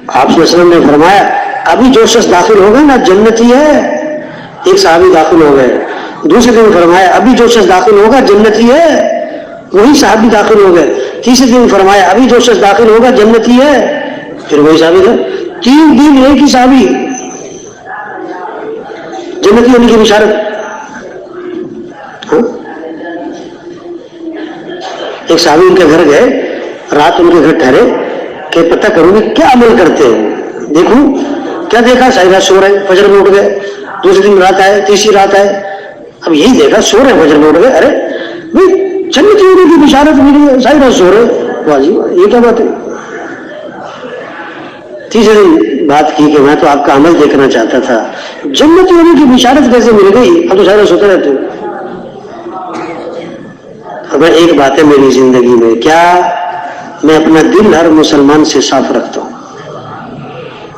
آپ صلی اللہ علیہ وسلم نے فرمایا ابھی جو شخص داخل ہوگا نا جنتی ہے. ایک صحابی داخل ہو گئے. دوسرے دن فرمایا ابھی جو شخص داخل ہوگا جنتی ہے. وہی صحابی داخل ہو گئے. تیسرے دن فرمایا ابھی جو شخص داخل ہوگا جنتی ہے. پھر وہی صحابی تھا. 3 دن ایک ہی صحابی جنتی ہونے کی بشارت. ہاں ایک صحابی ان کے گھر گئے, رات ان کے گھر ٹھہرے کہ پتہ کروں گے کیا عمل کرتے ہیں. دیکھوں کیا دیکھا, ساری رات سو رہے, فجر میں اٹھ گئے. دوسرے دن رات آئے, تیسری رات آئے, اب یہی دیکھا سو رہے, فجر میں اٹھ گئے. ارے بھائی جنتی ہونے کی بشارت ملی ہے, ساری رات سو رہے. واہ جی یہ کیا بات ہے. تیسرے دن بات کی کہ میں تو آپ کا عمل دیکھنا چاہتا تھا, جنتی ہونے کی بشارت کیسے مل گئی, اب تو سارے سوتے رہتے ہو. اب ایک بات ہے میری زندگی میں, کیا میں اپنا دل ہر مسلمان سے صاف رکھتا ہوں,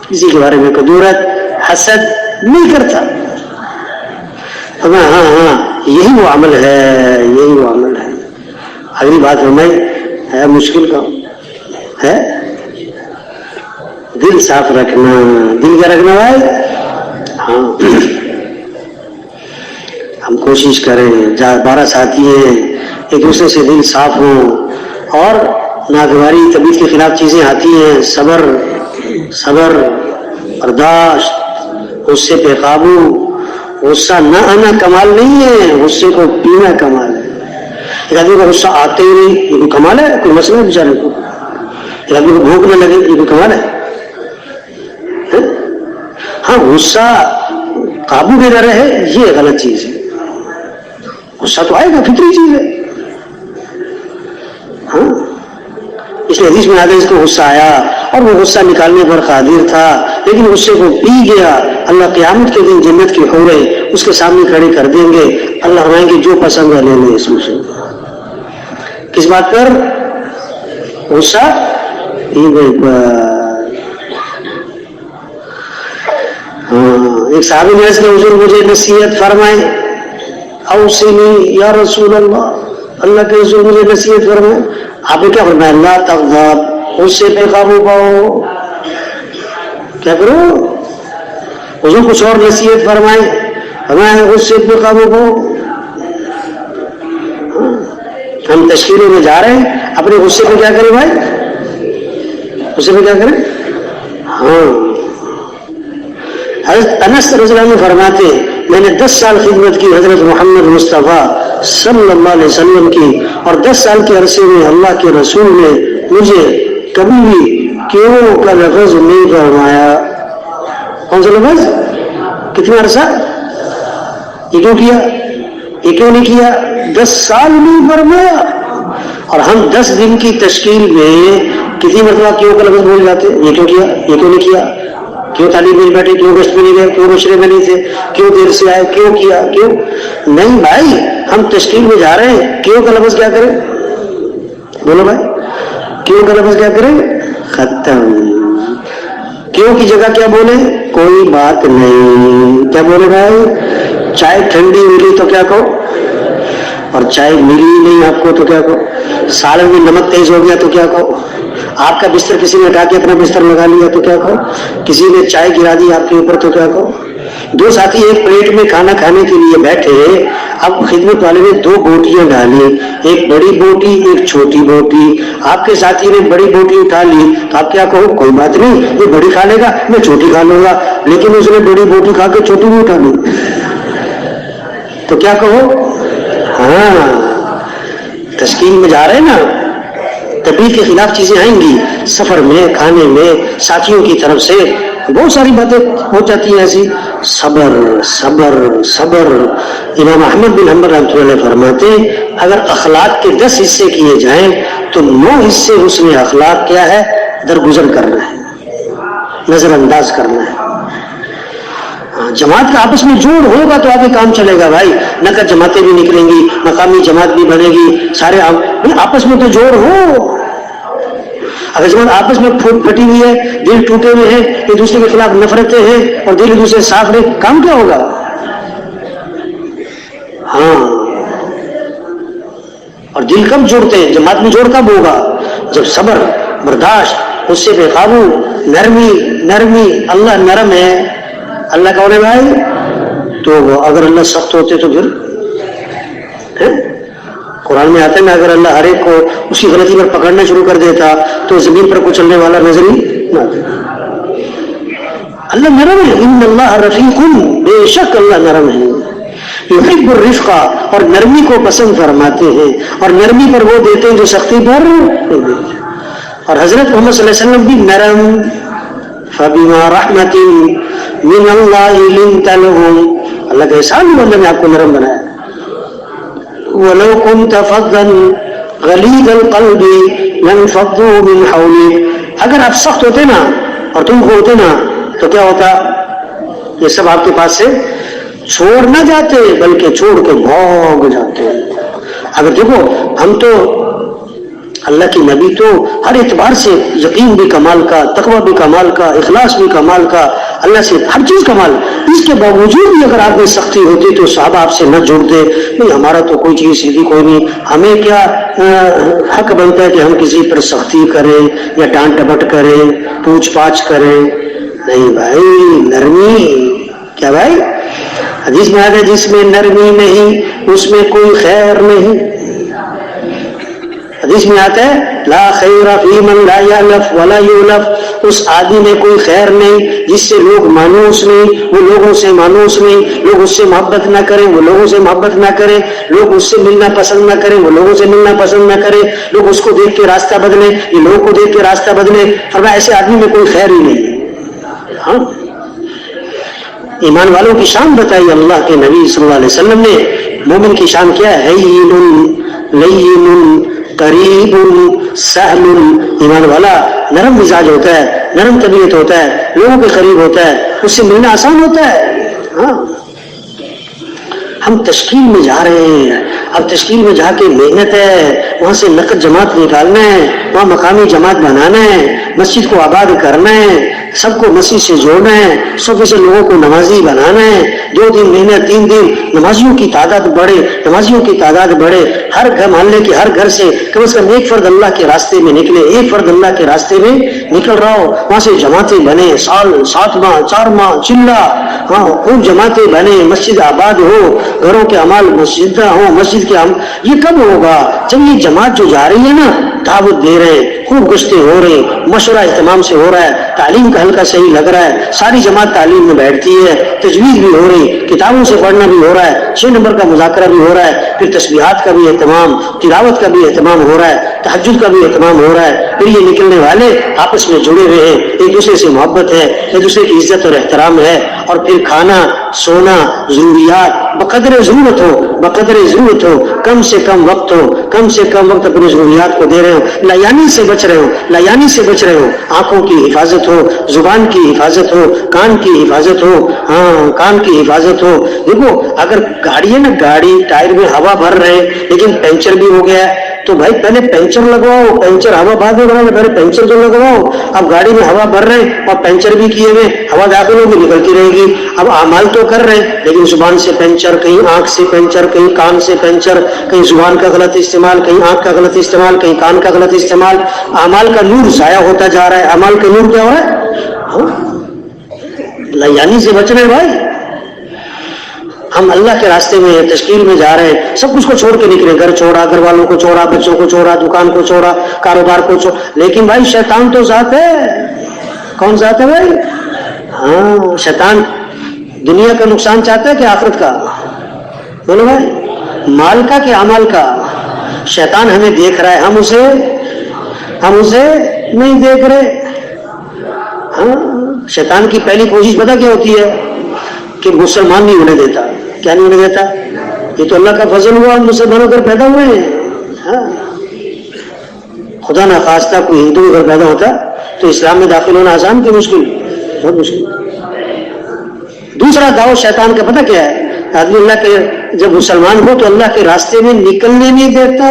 کسی کے بارے میں کدورت حسد نہیں کرتا. ہاں یہی وہ عمل ہے, یہی وہ عمل ہے. اگلی بات فرمائی ہے مشکل کام ہے, دل صاف رکھنا. دل کیا رکھنا بھائی؟ ہاں ہم کوشش کریں, 12 ساتھی ہیں, ایک دوسرے سے دل صاف ہوں. اور ناگواری طبیعت کے خلاف چیزیں آتی ہیں, صبر برداشت, غصے پہ قابو. غصہ نہ آنا کمال نہیں ہے, غصے کو پینا کمال ہے. ایک آدمی کو غصہ آتے ہی نہیں, یہ کوئی کمال ہے؟ کوئی مسئلہ ہے بیچارے کو. ایک آدمی کو بھوک نہ لگے, یہ کوئی کمال ہے؟ ہاں غصہ قابو میں نہ رہے یہ غلط چیز ہے. غصہ تو آئے گا, فطری چیز ہے. ہاں اس لیے حدیث میں آگے اس کو غصہ آیا اور وہ غصہ نکالنے پر قادر تھا, لیکن غصے کو پی گیا. اللہ قیامت کے دن جنت کی حوریں اس کے سامنے کھڑے کر دیں گے. اللہ فرمائیں گے جو پسند ہے لے لیں اس میں سے. کس بات پر؟ غصہ پینے پر. ایک صحابی نے اس کے حضور مجھے نصیحت فرمائے, اوصنی یا رسول اللہ, اللہ کے حضور مجھے نصیحت فرمائے. آپ نے کیا فرمایا؟ لا تغضب, غصے پہ قابو پاؤ. کیا کرو؟ حضور کچھ اور نصیحت فرمائے, ہمیں غصے پہ قابو پاؤ. ہم تشکیلوں میں جا رہے ہیں, اپنے غصے پہ کیا کریں بھائی؟ غصے پہ کیا کریں؟ ہاں حضرت انس رضی اللہ عنہ فرماتے میں نے 10 سال خدمت کی حضرت محمد مصطفیٰ صلی اللہ علیہ وسلم کی, اور 10 سال کے عرصے میں اللہ کے رسول نے مجھے کبھی بھی کیوں کا لفظ نہیں فرمایا. کون سا لفظ؟ کتنا عرصہ یہ کیوں کیا, یہ کیوں نہیں کیا؟ 10 سال نہیں فرمایا. اور ہم 10 دن کی تشکیل میں کتنی مرتبہ کیوں کا لفظ بول جاتے, یہ کیوں کیا, یہ کیوں نہیں کیا, کیوں تعلیم میں بیٹھے, کیوں گشت میں نہیں گئے, کیوں مشرے میں نہیں تھے, کیوں دیر سے آئے, کیوں کیا, کیوں نہیں. بھائی ہم تشکیل میں جا رہے ہیں, کیوں کا لفظ کیا کریں؟ بولو بھائی, کیوں کا لفظ کیا کریں؟ ختم. کیوں کی جگہ کیا بولے؟ کوئی بات نہیں. کیا بولے بھائی؟ چائے ٹھنڈی ملی تو کیا کہو, اور چائے ملی نہیں آپ کو تو کیا کہو, سالن میں نمک تیز ہو گیا تو کیا کہو, آپ کا بستر کسی نے اٹھا کے اپنا بستر لگا لیا تو کیا کہو, کسی نے چائے گرا دی آپ کے اوپر تو کیا کہو. 2 ساتھی ایک پلیٹ میں کھانا کھانے کے لیے بیٹھے, اب خدمت والے نے 2 بوٹیاں ڈالی, ایک بڑی بوٹی ایک چھوٹی بوٹی. آپ کے ساتھی نے بڑی بوٹی اٹھا لی تو آپ کیا کہو, کوئی بات نہیں یہ بڑی کھا لے گا میں چھوٹی کھا لوں گا. لیکن اس نے بڑی بوٹی کھا کے چھوٹی بھی اٹھا لی تو کیا کہو؟ ہاں تشکیل میں جا رہے ہیں نا, طبیعت کے خلاف چیزیں آئیں گی, سفر میں, کھانے میں, ساتھیوں کی طرف سے بہت ساری باتیں ہو جاتی ہیں ایسی. صبر صبر صبر. امام احمد بن حنبل رحمۃ اللہ علیہ فرماتے اگر اخلاق کے 10 حصے کیے جائیں تو 9 حصے حسن اخلاق کیا ہے, درگزر کرنا ہے, نظر انداز کرنا ہے. جماعت کا آپس میں جوڑ ہوگا تو آگے کام چلے گا بھائی, نہ کہ جماعتیں بھی نکلیں گی, مقامی جماعت بھی بنے گی, سارے آپس میں تو جوڑ ہو. اگر جماعت آپس میں پھٹی ہوئی ہے, دل ٹوٹے ہوئے ہیں, ایک دوسرے کے خلاف نفرتیں ہیں اور دل ایک دوسرے صاف رہے, کام کیا ہوگا؟ ہاں اور دل کب جوڑتے ہیں؟ جماعت میں جوڑ کب ہوگا؟ جب صبر، برداشت، غصے پہ قابو، نرمی. اللہ نرم ہے. اللہ کون ہے بھائی؟ تو اگر اللہ سخت ہوتے تو پھر قرآن میں آتا ہے نا، اگر اللہ ہر ایک کو اسی غلطی پر پکڑنا شروع کر دیتا تو زمین پر کچلنے والا نظر ہی نہ آتا. اللہ نرم ہے. ان اللہ رفیق، بے شک اللہ نرم ہے. یحب الرفق، اور نرمی کو پسند فرماتے ہیں، اور نرمی پر وہ دیتے ہیں جو سختی پر نہیں دیتے. اور حضرت محمد صلی اللہ علیہ وسلم بھی نرم. فبما رحمت من اللہ لنت لهم، اللہ کا احسان ہے، اللہ نے آپ کو نرم بنایا. ولو كنت فظا غلیظ القلب لانفضوا من حولك، اگر آپ سخت ہوتے نا اور تم کو ہوتے نا تو کیا ہوتا؟ یہ سب آپ کے پاس سے چھوڑ نہ جاتے بلکہ چھوڑ کے بھاگ جاتے. اگر دیکھو ہم تو اللہ کی نبی تو ہر اعتبار سے یقین بھی کمال کا، تقوی بھی کمال کا، اخلاص بھی کمال کا، اللہ سے ہر چیز کمال. اس کے باوجود بھی اگر آپ میں سختی ہوتی تو صحابہ آپ سے نہ جڑتے. نہیں ہمارا تو کوئی چیز سیدھی کوئی نہیں، ہمیں کیا حق بنتا ہے کہ ہم کسی پر سختی کریں یا ڈانٹ ڈپٹ کریں، پوچھ پاچھ کریں؟ نہیں بھائی، نرمی. کیا بھائی؟ حدیث میں آتا ہے جس میں نرمی نہیں اس میں کوئی خیر نہیں. حدیث میں آتا ہے لا خیر فی من لا یألف ولا یؤلف، اس آدمی میں کوئی خیر نہیں جس سے لوگ مانوس نہیں، وہ لوگوں سے مانوس نہیں، لوگ اس سے محبت نہ کریں، وہ لوگوں سے محبت نہ کریں، لوگ اس سے ملنا پسند نہ کریں، وہ لوگوں سے ملنا پسند نہ کریں، لوگ اس کو دیکھ کے راستہ بدلیں، یہ لوگوں کو دیکھ کے راستہ بدلیں. فرمایا ایسے آدمی میں کوئی خیر ہی نہیں. ہاں، ایمان والوں کی شان بتائی اللہ کے نبی صلی اللہ علیہ وسلم نے. مومن کی شان کیا ہے؟ ہین لین قریب سہل. ایمان والا نرم مزاج ہوتا ہے، نرم طبیعت ہوتا ہے، لوگوں کے قریب ہوتا ہے، اس سے ملنا آسان ہوتا ہے. ہاں، ہم تشکیل میں جا رہے ہیں، اب تشکیل میں جا کے محنت ہے، وہاں سے نقد جماعت نکالنا ہے، وہاں مقامی جماعت بنانا ہے، مسجد کو آباد کرنا ہے، سب کو مسجد سے جوڑنا ہے، صبح سے لوگوں کو نمازی بنانا ہے. 2 دن محنت، 3 دن نمازیوں کی تعداد بڑھے، نمازیوں کی تعداد بڑھے. ہر گھر، محلے کے ہر گھر سے کم از کم ایک فرد اللہ کے راستے میں نکلے، ایک فرد اللہ کے راستے میں نکل رہا ہو. وہاں سے جماعتیں بنے، سال 7 ماہ 4 ماہ چلا، ہاں خوب جماعتیں بنے، مسجد آباد ہو، گھروں کے اعمال مسجد ہوں، مسجد کے یہ کب ہوگا؟ جب یہ جماعت جو جا رہی ہے نا، دعوت دے رہے ہیں، خوب گشتیں ہو رہی، مشورہ اہتمام سے ہو رہا ہے، تعلیم کا حلقہ صحیح لگ رہا ہے، ساری جماعت تعلیم میں بیٹھتی ہے، تجوید بھی ہو رہی، کتابوں سے پڑھنا بھی ہو رہا ہے، 6 نمبر کا مذاکرہ بھی ہو رہا ہے، پھر تسبیحات کا بھی اہتمام، تلاوت کا بھی اہتمام ہو رہا ہے، تہجد کا بھی اہتمام ہو رہا ہے. پھر یہ نکلنے والے آپس میں جڑے ہوئے ہیں، ایک دوسرے سے محبت ہے، ایک دوسرے کی عزت اور احترام ہے. اور پھر کھانا سونا ضروریات بقدر ضرورت ہو، کم سے کم وقت اپنی ضروریات کو دے رہے ہو، لایانی سے بچ رہے ہو، آنکھوں کی حفاظت ہو، زبان کی حفاظت ہو، کان کی حفاظت ہو. دیکھو اگر گاڑی ہے نا، گاڑی ٹائر میں ہوا بھر رہے لیکن پنچر بھی ہو گیا ہے تو بھائی پہلے پنچر لگواؤ، پنچر ہوا بعد میں بنا، پہلے پنچر تو لگواؤ. اب گاڑی میں ہوا بھر رہے اور پنچر بھی کیے ہوئے، ہوا داخل ہوگی نکلتی رہے گی. اب اعمال تو کر رہے لیکن زبان سے پنچر، کہیں آنکھ سے پنچر، کہیں کان سے پنچر، کہیں زبان کا غلط استعمال، کہیں آنکھ کا غلط استعمال، کہیں کان کا غلط استعمال. اعمال کا نور ضائع ہوتا جا رہا ہے. اعمال کا نور کیا ہو رہا ہے؟ لایانی سے بچ رہے بھائی. ہم اللہ کے راستے میں تشکیل میں جا رہے ہیں، سب کچھ کو چھوڑ کے نکلے، گھر چھوڑا، گھر والوں کو چھوڑا، بچوں کو چھوڑا، دکان کو چھوڑا، کاروبار کو چھوڑا. لیکن بھائی شیطان تو ذات ہے. کون ذات ہے بھائی؟ ہاں، شیطان دنیا کا نقصان چاہتا ہے کہ آخرت کا؟ بولو بھائی، مال کا کہ اعمال کا؟ شیطان ہمیں دیکھ رہا ہے، ہم اسے نہیں دیکھ رہے. ہاں، شیطان کی پہلی کوشش پتہ کیا ہوتی ہے؟ کہ مسلمان نہیں ہونے دیتا. کیا نہیں ہونے دیتا؟ یہ تو اللہ کا فضل ہوا، ہم مسلمان ہو کر پیدا ہوئے ہیں. ہاں، خدا نہ خواستہ کوئی ہندو اگر پیدا ہوتا تو اسلام میں داخل ہونا آسان کہ مشکل؟ بہت مشکل. دوسرا دعوت شیطان کا پتہ کیا ہے؟ آدمی اللہ کے جب مسلمان ہو تو اللہ کے راستے میں نکلنے نہیں دیتا.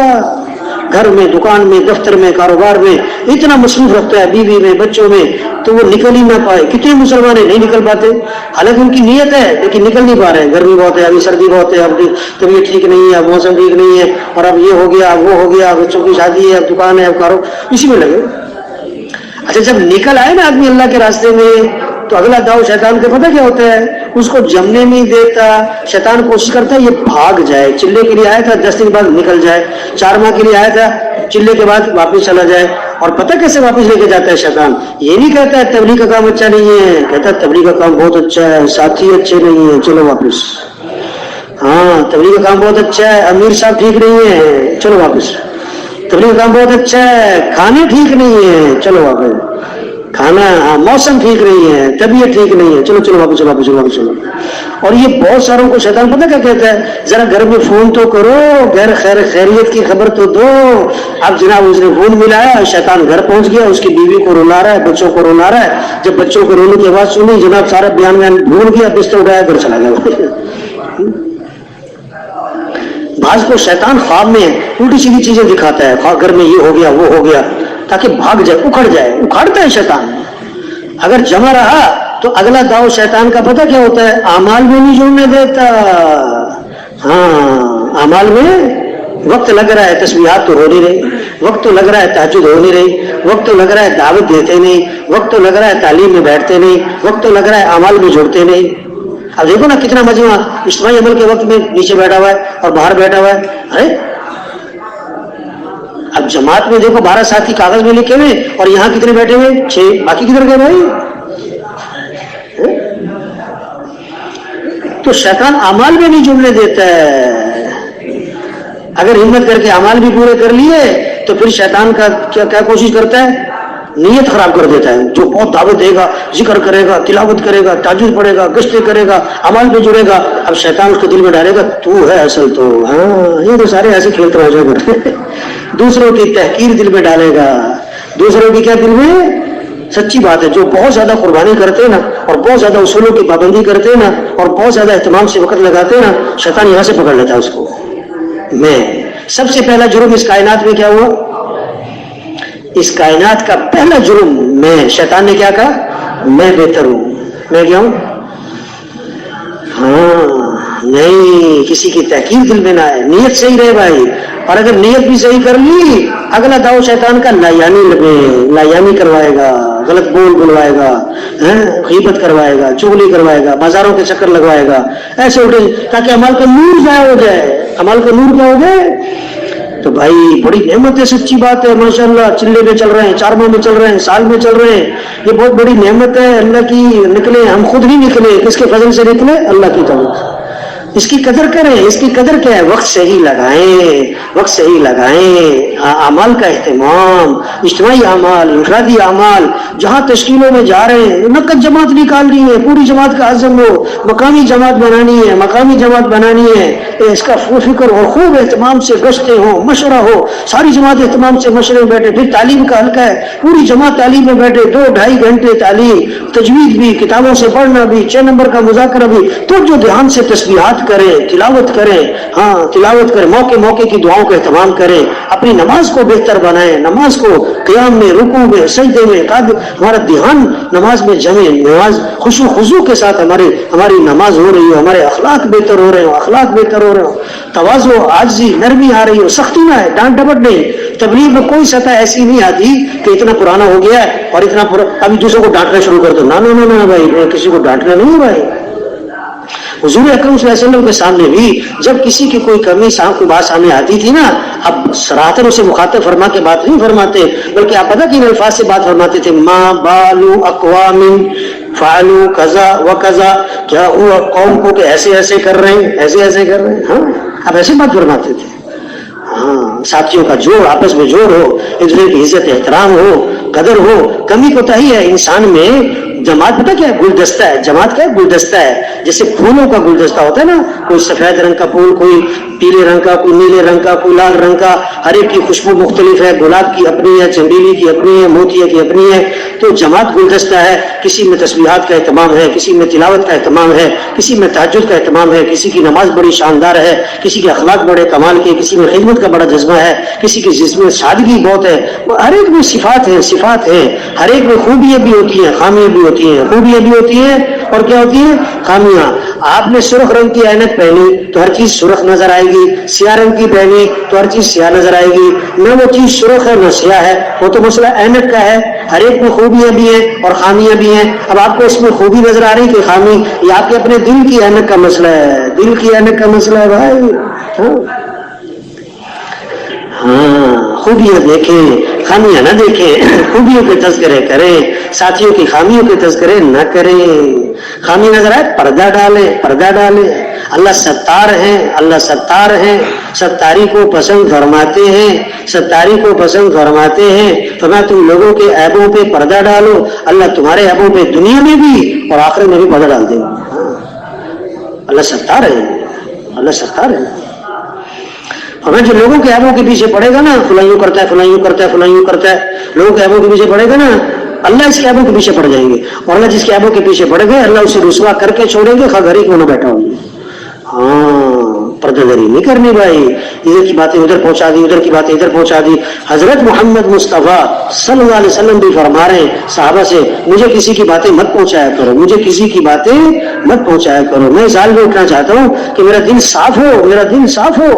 گھر میں, دکان میں, دفتر میں, کاروبار میں اتنا مصروف رکھتا ہے, بیوی میں, بچوں میں, تو وہ نکل ہی نہ پائے. کتنے مسلمان نہیں نکل پاتے, حالانکہ ان کی نیت ہے لیکن نکل نہیں پا رہے ہیں. گرمی بہت ہے, ابھی سردی بہت ہے, اب طبیعت ٹھیک نہیں ہے, اب موسم ٹھیک نہیں ہے, اور اب یہ ہو گیا, اب وہ ہو گیا, بچوں کی شادی ہے, اب دکان ہے, اب کاروبار, اسی میں لگے. اچھا جب نکل آئے نا آدمی اللہ کے راستے میں, تو اگلا داؤ شیطان کا پتہ کیا ہوتا ہے, اس کو جمنے نہیں دیتا. شیطان کوشش کرتا ہے یہ بھاگ جائے. چلے کے لیے آیا تھا 10 دن بعد نکل جائے, 4 ماہ کے لیے آیا تھا, چلے کے بعد واپس چلا جائے. اور پتہ کیسے واپس لے کے جاتا ہے شیطان؟ یہ نہیں کہتا ہے تبلیغ کا کام اچھا نہیں ہے, کہتا ہے تبلیغ کا کام بہت اچھا ہے, ساتھی اچھے نہیں ہیں, چلو واپس. ہاں تبلیغ کا کام بہت اچھا ہے, امیر صاحب ٹھیک نہیں ہے, چلو واپس. تبلیغ کا کام بہت اچھا ہے, کھانے ٹھیک نہیں ہے, چلو واپس. کھانا, موسم ٹھیک نہیں ہے, طبیعت ٹھیک نہیں ہے, چلو چلو واپس, واپس واپس چلو. اور یہ بہت ساروں کو شیطان پتہ کیا کہتا ہے, ذرا گھر میں فون تو کرو, گھر خیریت کی خبر تو دو. اب جناب اس نے فون ملایا, شیطان گھر پہنچ گیا, اس کی بیوی کو رلا رہا ہے, بچوں کو رلا رہا ہے. جب بچوں کو رونے کی آواز سنی, جناب سارا بیان بھول گیا, بستر اٹھایا, گھر چلا گیا. بعض کو شیطان خواب میں الٹی سیدھی چیزیں دکھاتا ہے, گھر میں یہ ہو گیا, وہ ہو گیا, تاکہ بھاگ جائے, اکھڑ جائے. اکھاڑتا ہے شیطان. اگر جمع رہا تو اگلا داؤ شیطان کا پتہ کیا ہوتا ہے, اعمال میں نہیں جوڑنے دیتا. ہاں اعمال میں وقت لگ رہا ہے, تسبیحات تو ہو نہیں رہی, وقت تو لگ رہا ہے تہجد ہو نہیں رہی, وقت تو لگ رہا ہے دعوت دیتے نہیں, وقت تو لگ رہا ہے تعلیم میں بیٹھتے نہیں, وقت تو لگ رہا ہے اعمال میں جوڑتے نہیں. اب دیکھو نا کتنا مجمع اجتماعی عمل کے وقت میں نیچے بیٹھا ہوا ہے اور باہر بیٹھا ہوا ہے. ارے اب جماعت میں دیکھو 12 ساتھی کاغذ میں لکھے ہوئے, اور یہاں کتنے بیٹھے ہوئے, 6, باقی کدھر گئے بھائی؟ تو شیطان اعمال میں نہیں جڑنے دیتا ہے. اگر ہمت کر کے اعمال بھی پورے کر لیے تو پھر شیطان کا کیا کوشش کرتا ہے, نیت خراب کر دیتا ہے. جو بہت دعوت دے گا, ذکر کرے گا, تلاوت کرے گا, تہجد پڑھے گا, گشتیں کرے گا, اعمال پہ جڑے گا, اب شیطان اس کے دل میں ڈالے گا تو ہے اصل تو, ہاں یہ تو سارے ایسے کھیلتے رہ جائے. دوسروں کی تحقیر دل میں ڈالے گا. دوسروں کی کیا دل میں, سچی بات ہے, جو بہت زیادہ قربانی کرتے ہیں نا, اور بہت زیادہ اصولوں کی پابندی کرتے ہیں نا, اور بہت زیادہ اہتمام سے وقت لگاتے ہیں نا, شیطان یہاں سے پکڑ لیتا ہے اس کو. میں سب سے پہلا جرم اس کائنات میں کیا ہوا, اس کائنات کا پہلا جرم میں, شیطان نے کیا کہا, میں بہتر ہوں, میں کیا ہوں. ہاں نہیں, کسی کی تحقیر دل میں نہ آئے, نیت صحیح رہے بھائی. اور اگر نیت بھی صحیح کر لی, اگلا داؤ شیطان کا لایانی لگے, لایانی کروائے گا, غلط بول بلوائے گا, غیبت کروائے گا, چغلی کروائے گا, بازاروں کے چکر لگوائے گا, ایسے اٹھے تاکہ عمل کا نور ضائع ہو جائے. عمل کا نور کیا ہو جائے. تو بھائی بڑی نعمت ہے, سچی بات ہے, ماشاءاللہ چلے میں چل رہے ہیں, 4 ماہ میں چل رہے ہیں, سال میں چل رہے ہیں, یہ بہت بڑی نعمت ہے اللہ کی. نکلے ہم خود نہیں نکلے, کس کے فضل سے نکلے, اللہ کی طرف. اس کی قدر کریں. اس کی قدر کیا ہے, وقت صحیح لگائیں, وقت صحیح لگائیں. اعمال کا اہتمام, اجتماعی اعمال, انفرادی اعمال, جہاں تشکیلوں میں جا رہے ہیں, نقد جماعت نکالنی ہے, پوری جماعت کا عزم ہو, مقامی جماعت بنانی ہے, مقامی جماعت بنانی ہے, اس کا فکر ہو, خوب اہتمام سے گشتے ہوں, مشورہ ہو, ساری جماعت اہتمام سے مشورے میں بیٹھے. پھر تعلیم کا حلقہ ہے, پوری جماعت تعلیم میں بیٹھے, 2-2.5 گھنٹے تعلیم, تجوید بھی, کتابوں سے پڑھنا بھی, 6 نمبر کا مذاکرہ بھی. تو جو دھیان سے تسبیحات کریں, تلاوت کریں, ہاں تلاوت کریں, موقع کی دعاؤں کا اہتمام کریں, اپنی نماز کو بہتر بنائیں, نماز کو قیام میں, رکوع میں, سجدے میں, ہمارا دھیان نماز میں جمے, نماز خشوع خضوع کے ساتھ ہماری نماز ہو رہی ہو, ہمارے اخلاق بہتر ہو رہے ہو, اخلاق بہتر ہو رہے ہو, تواضع, عاجزی, نرمی آ رہی ہو, سختی نہ ہے, ڈانٹ ڈپٹ نہیں. تبلیغ میں کوئی سطح ایسی نہیں آتی کہ اتنا پرانا ہو گیا ہے اور اتنا ابھی دوسروں کو ڈانٹنا شروع کر دو. نہ بھائی, کسی کو ڈانٹنا نہیں ہے بھائی. حضور اکرم صلی اللہ علیہ وسلم کے سامنے بھی جب کسی کی کوئی کمی کوئی بات سامنے آتی تھی نا, اب صراحتاً اسے مخاطب فرما کے بات نہیں فرماتے, بلکہ آپ پتہ کن الفاظ سے بات فرماتے تھے, ما بالو اقوام فعلوا کذا و کذا, کیا وہ قوم کو کہ ایسے کر رہے ہیں, ایسے کر رہے ہیں. ہاں آپ ایسے بات فرماتے تھے. ہاں ساتھیوں کا جوڑ, آپس میں جوڑ ہو, ایک دوسرے کی عزت احترام ہو, قدر ہو. کمی کوتاہی ہے انسان میں, جماعت پتہ کیا ہے؟ گلدستہ ہے. جماعت کیا ہے؟ گلدستہ ہے. جیسے پھولوں کا گلدستہ ہوتا ہے نا, کوئی سفید رنگ کا پھول, کوئی پیلے رنگ کا, کوئی نیلے رنگ کا, کوئی لال رنگ کا, ہر ایک کی خوشبو مختلف ہے. گلاب کی اپنی ہے, چنبیلی کی اپنی ہے, موتیا کی اپنی ہے. تو جماعت گلدستہ ہے. کسی میں تسبیحات کا اہتمام ہے, کسی میں تلاوت کا اہتمام ہے, کسی میں تہجد کا اہتمام ہے, کسی کی نماز بڑی شاندار ہے, کسی کے اخلاق بڑے کمال کے, کسی میں خدمت کا بڑا جذبہ ہے, کسی کے جسم میں سادگی بہت ہے. ہر ایک میں صفات ہیں, صفات ہیں. ہر ایک میں خوبیاں بھی ہوتی ہیں, خامیاں بھی ہوتی ہیں. خوبیاں بھی ہوتی ہیں اور کیا ہوتی ہیں؟ خامیاں. آپ نے سرخ رنگ کی عینک پہنی تو ہر چیز سرخ نظر آئے گی, سیاہ رنگ کی پہنی تو ہر چیز سیاہ نظر آئے گی. نہ وہ چیز سرخ ہے نہ سیاہ ہے, وہ تو مسئلہ عینک کا ہے. ہر ایک میں خوبیاں بھی ہیں اور خامیاں بھی ہیں. اب آپ کو اس میں خوبی نظر آ رہی کہ خامی, یہ آپ کے اپنے دل کی عینک کا مسئلہ ہے. دل کی عینک کا مسئلہ ہے بھائی. ہاں, خوبیاں دیکھیں, خامیاں نہ دیکھیں. خوبیوں کے تذکرے کریں, ساتھیوں کی خامیوں کے تذکرے نہ کریں. خامی نظر آئے پردہ ڈالیں, پردہ ڈالیں. اللہ ستار ہیں, اللہ ستار ہیں, ستاری کو پسند فرماتے ہیں, ستاری کو پسند فرماتے ہیں. فرمایا تم لوگوں کے عیبوں پہ پردہ ڈالو, اللہ تمہارے عیبوں پہ دنیا میں بھی اور آخرت میں بھی پردہ ڈال دے گا. اللہ ستار ہے, اللہ ستار ہے. ہمیں جو لوگوں کے عیبوں کے پیچھے پڑے گا نا, فلائیوں کرتا ہے, فلائیوں کرتا ہے, فلائیوں کرتا ہے, لوگوں کے عیبوں کے پیچھے پڑے گا نا, اللہ اس کے عیبوں کے پیچھے پڑ جائیں گے. اور اللہ جس کے عیبوں کے پیچھے پڑ گئے, اللہ اسے رسوا کر کے چھوڑیں گے, خاگری کو نہ بیٹھا ہوگی. ہاں, پردہ داری نہیں کرنی بھائی. ادھر کی باتیں ادھر پہنچا دی, ادھر کی باتیں ادھر پہنچا دی. حضرت محمد مصطفیٰ صلی اللہ علیہ وسلم بھی فرما رہے ہیں صحابہ سے, مجھے کسی کی باتیں مت پہنچایا کرو, مجھے کسی کی باتیں مت پہنچایا کرو. میں اس حال میں اٹھنا چاہتا ہوں کہ میرا دل صاف ہو, میرا دل صاف ہو.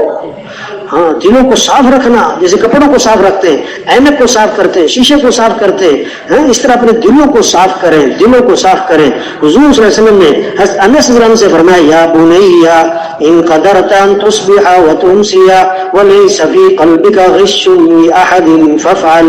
ہاں, دلوں کو صاف رکھنا, جیسے کپڑوں کو صاف رکھتے ہیں, اینک کو صاف کرتے ہیں, شیشے کو صاف کرتے ہیں, اس طرح اپنے دلوں کو صاف کریں, دلوں کو صاف کریں. حضور صلی اللہ علیہ وسلم نے انس رضی اللہ عنہ سے فرمایا, یا بنیا ان قدرت ان تصبح وتمسی وليس في قلبك غش لاحد فافعل.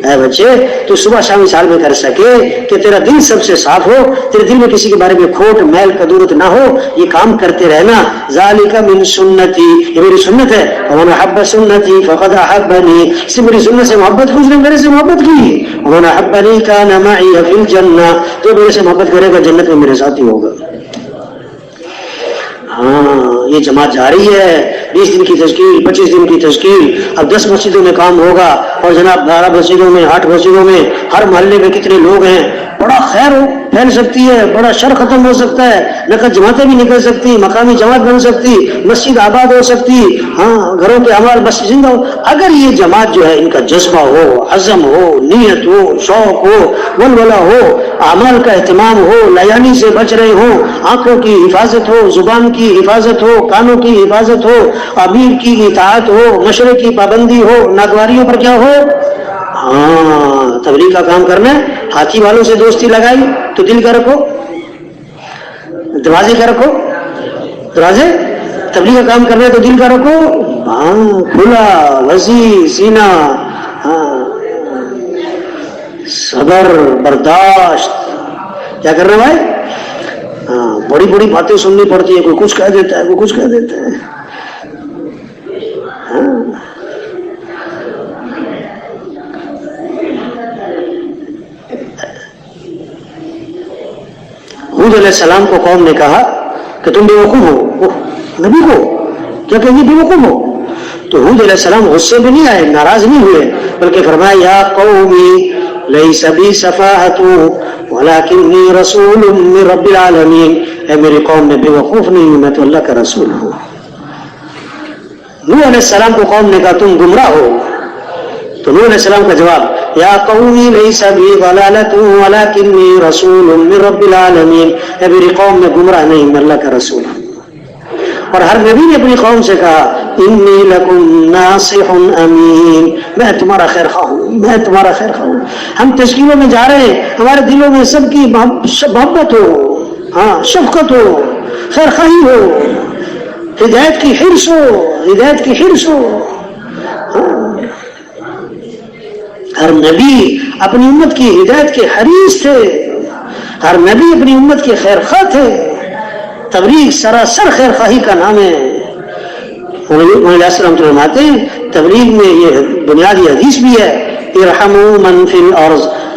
اے بچے, تو صبح شام اس حال میں کر سکے کہ تیرا دل سب سے صاف ہو, تیرے دل میں کسی کے بارے میں کھوٹ میل کدورت نہ ہو, یہ کام کرتے رہنا. ذالک من سنتی, یہ میری سنت ہے. ومن احب سنتی فقد احبنی, اس نے میری سنت سے محبت کی, اس نے میرے سے محبت کی. ومن احبنی کان معی فی الجنہ, جو میرے سے محبت کرے گا جنت میں میرے ساتھ ہی ہوگا. ہاں, یہ جماعت جاری ہے, 20 دن کی تشکیل, 25 دن کی تشکیل. اب 10 مسجدوں میں کام ہوگا, اور جناب 12 مسجدوں میں, 8 مسجدوں میں, ہر محلے میں کتنے لوگ ہیں. بڑا خیر پھیل سکتی ہے, بڑا شر ختم ہو سکتا ہے, نقد جماعتیں بھی نکل سکتی, مقامی جماعت بن سکتی, مسجد آباد ہو سکتی. ہاں, گھروں کے اعمال مسجد زندہ ہو. اگر یہ جماعت جو ہے ان کا جذبہ ہو, عزم ہو, نیت ہو, شوق ہو, ولولہ ہو, اعمال کا اہتمام ہو, لیانی سے بچ رہے ہوں, آنکھوں کی حفاظت ہو, زبان کی حفاظت ہو, کانوں کی حفاظت ہو, امیر کی اطاعت ہو, مشرے کی پابندی ہو, ناگواریوں پر کیا ہو. ہاں, تبلیغ کا کام کرنا ہے. ہاتھی والوں سے دوستی لگائی تو دل کا رکھو, دروازے کا رکھو, دروازے. تبلیغ کا کام کرنا ہے تو دل کا رکھو. ہاں, کھلا وسیع سینہ, ہاں, صبر برداشت. کیا کرنا بھائی؟ ہاں, بڑی بڑی باتیں سننی پڑتی ہے, کوئی کچھ کہہ دیتا ہے, کوئی کچھ کہہ دیتا ہے. ہاں, حود علیہ السلام کو قوم نے کہا کہ تم بے وقوف ہو. نبی کو کیا کہیں بے وقوف ہو؟ تو حود علیہ السلام غصے میں نہیں آئے, ناراض نہیں ہوئے, بلکہ فرمایا, یا قومی لیس بی صفاحۃ ولکنی رسول من رب العالمین. اے میری قوم, میں بے وقوف نہیں ہوں, میں تو اللہ کا رسول ہوں. نوح علیہ السلام کو قوم نے کہا تم گمراہ ہو, تو نوح علیہ السلام کا جواب, یا قومی لیس بی ضلالۃ ولکنی رسول من رب العالمین. اے میری قوم, میں گمراہ نہیں, میں اللہ کا رسول ہوں. اور ہر نبی نے اپنی قوم سے کہا, انی لکم ناصح امین, میں تمہارا خیر خواہ ہوں, میں تمہارا خیر خواہ ہوں. ہم تشکیلوں میں جا رہے ہیں, ہمارے دلوں میں سب کی محبت ہو, ہاں, شفقت ہو, خیر خواہی ہو, ہدایت کی حرص ہو, ہدایت کی حرص ہو. ہاں, ہر نبی اپنی امت کی ہدایت کے حریص تھے, ہر نبی اپنی امت کے خیر خواہ تھے. تبلیغ سراسر خیر خواہی کا نام ہے. تبلیغ میں یہ بنیادی حدیث بھی ہے, ارحموا من فی الارض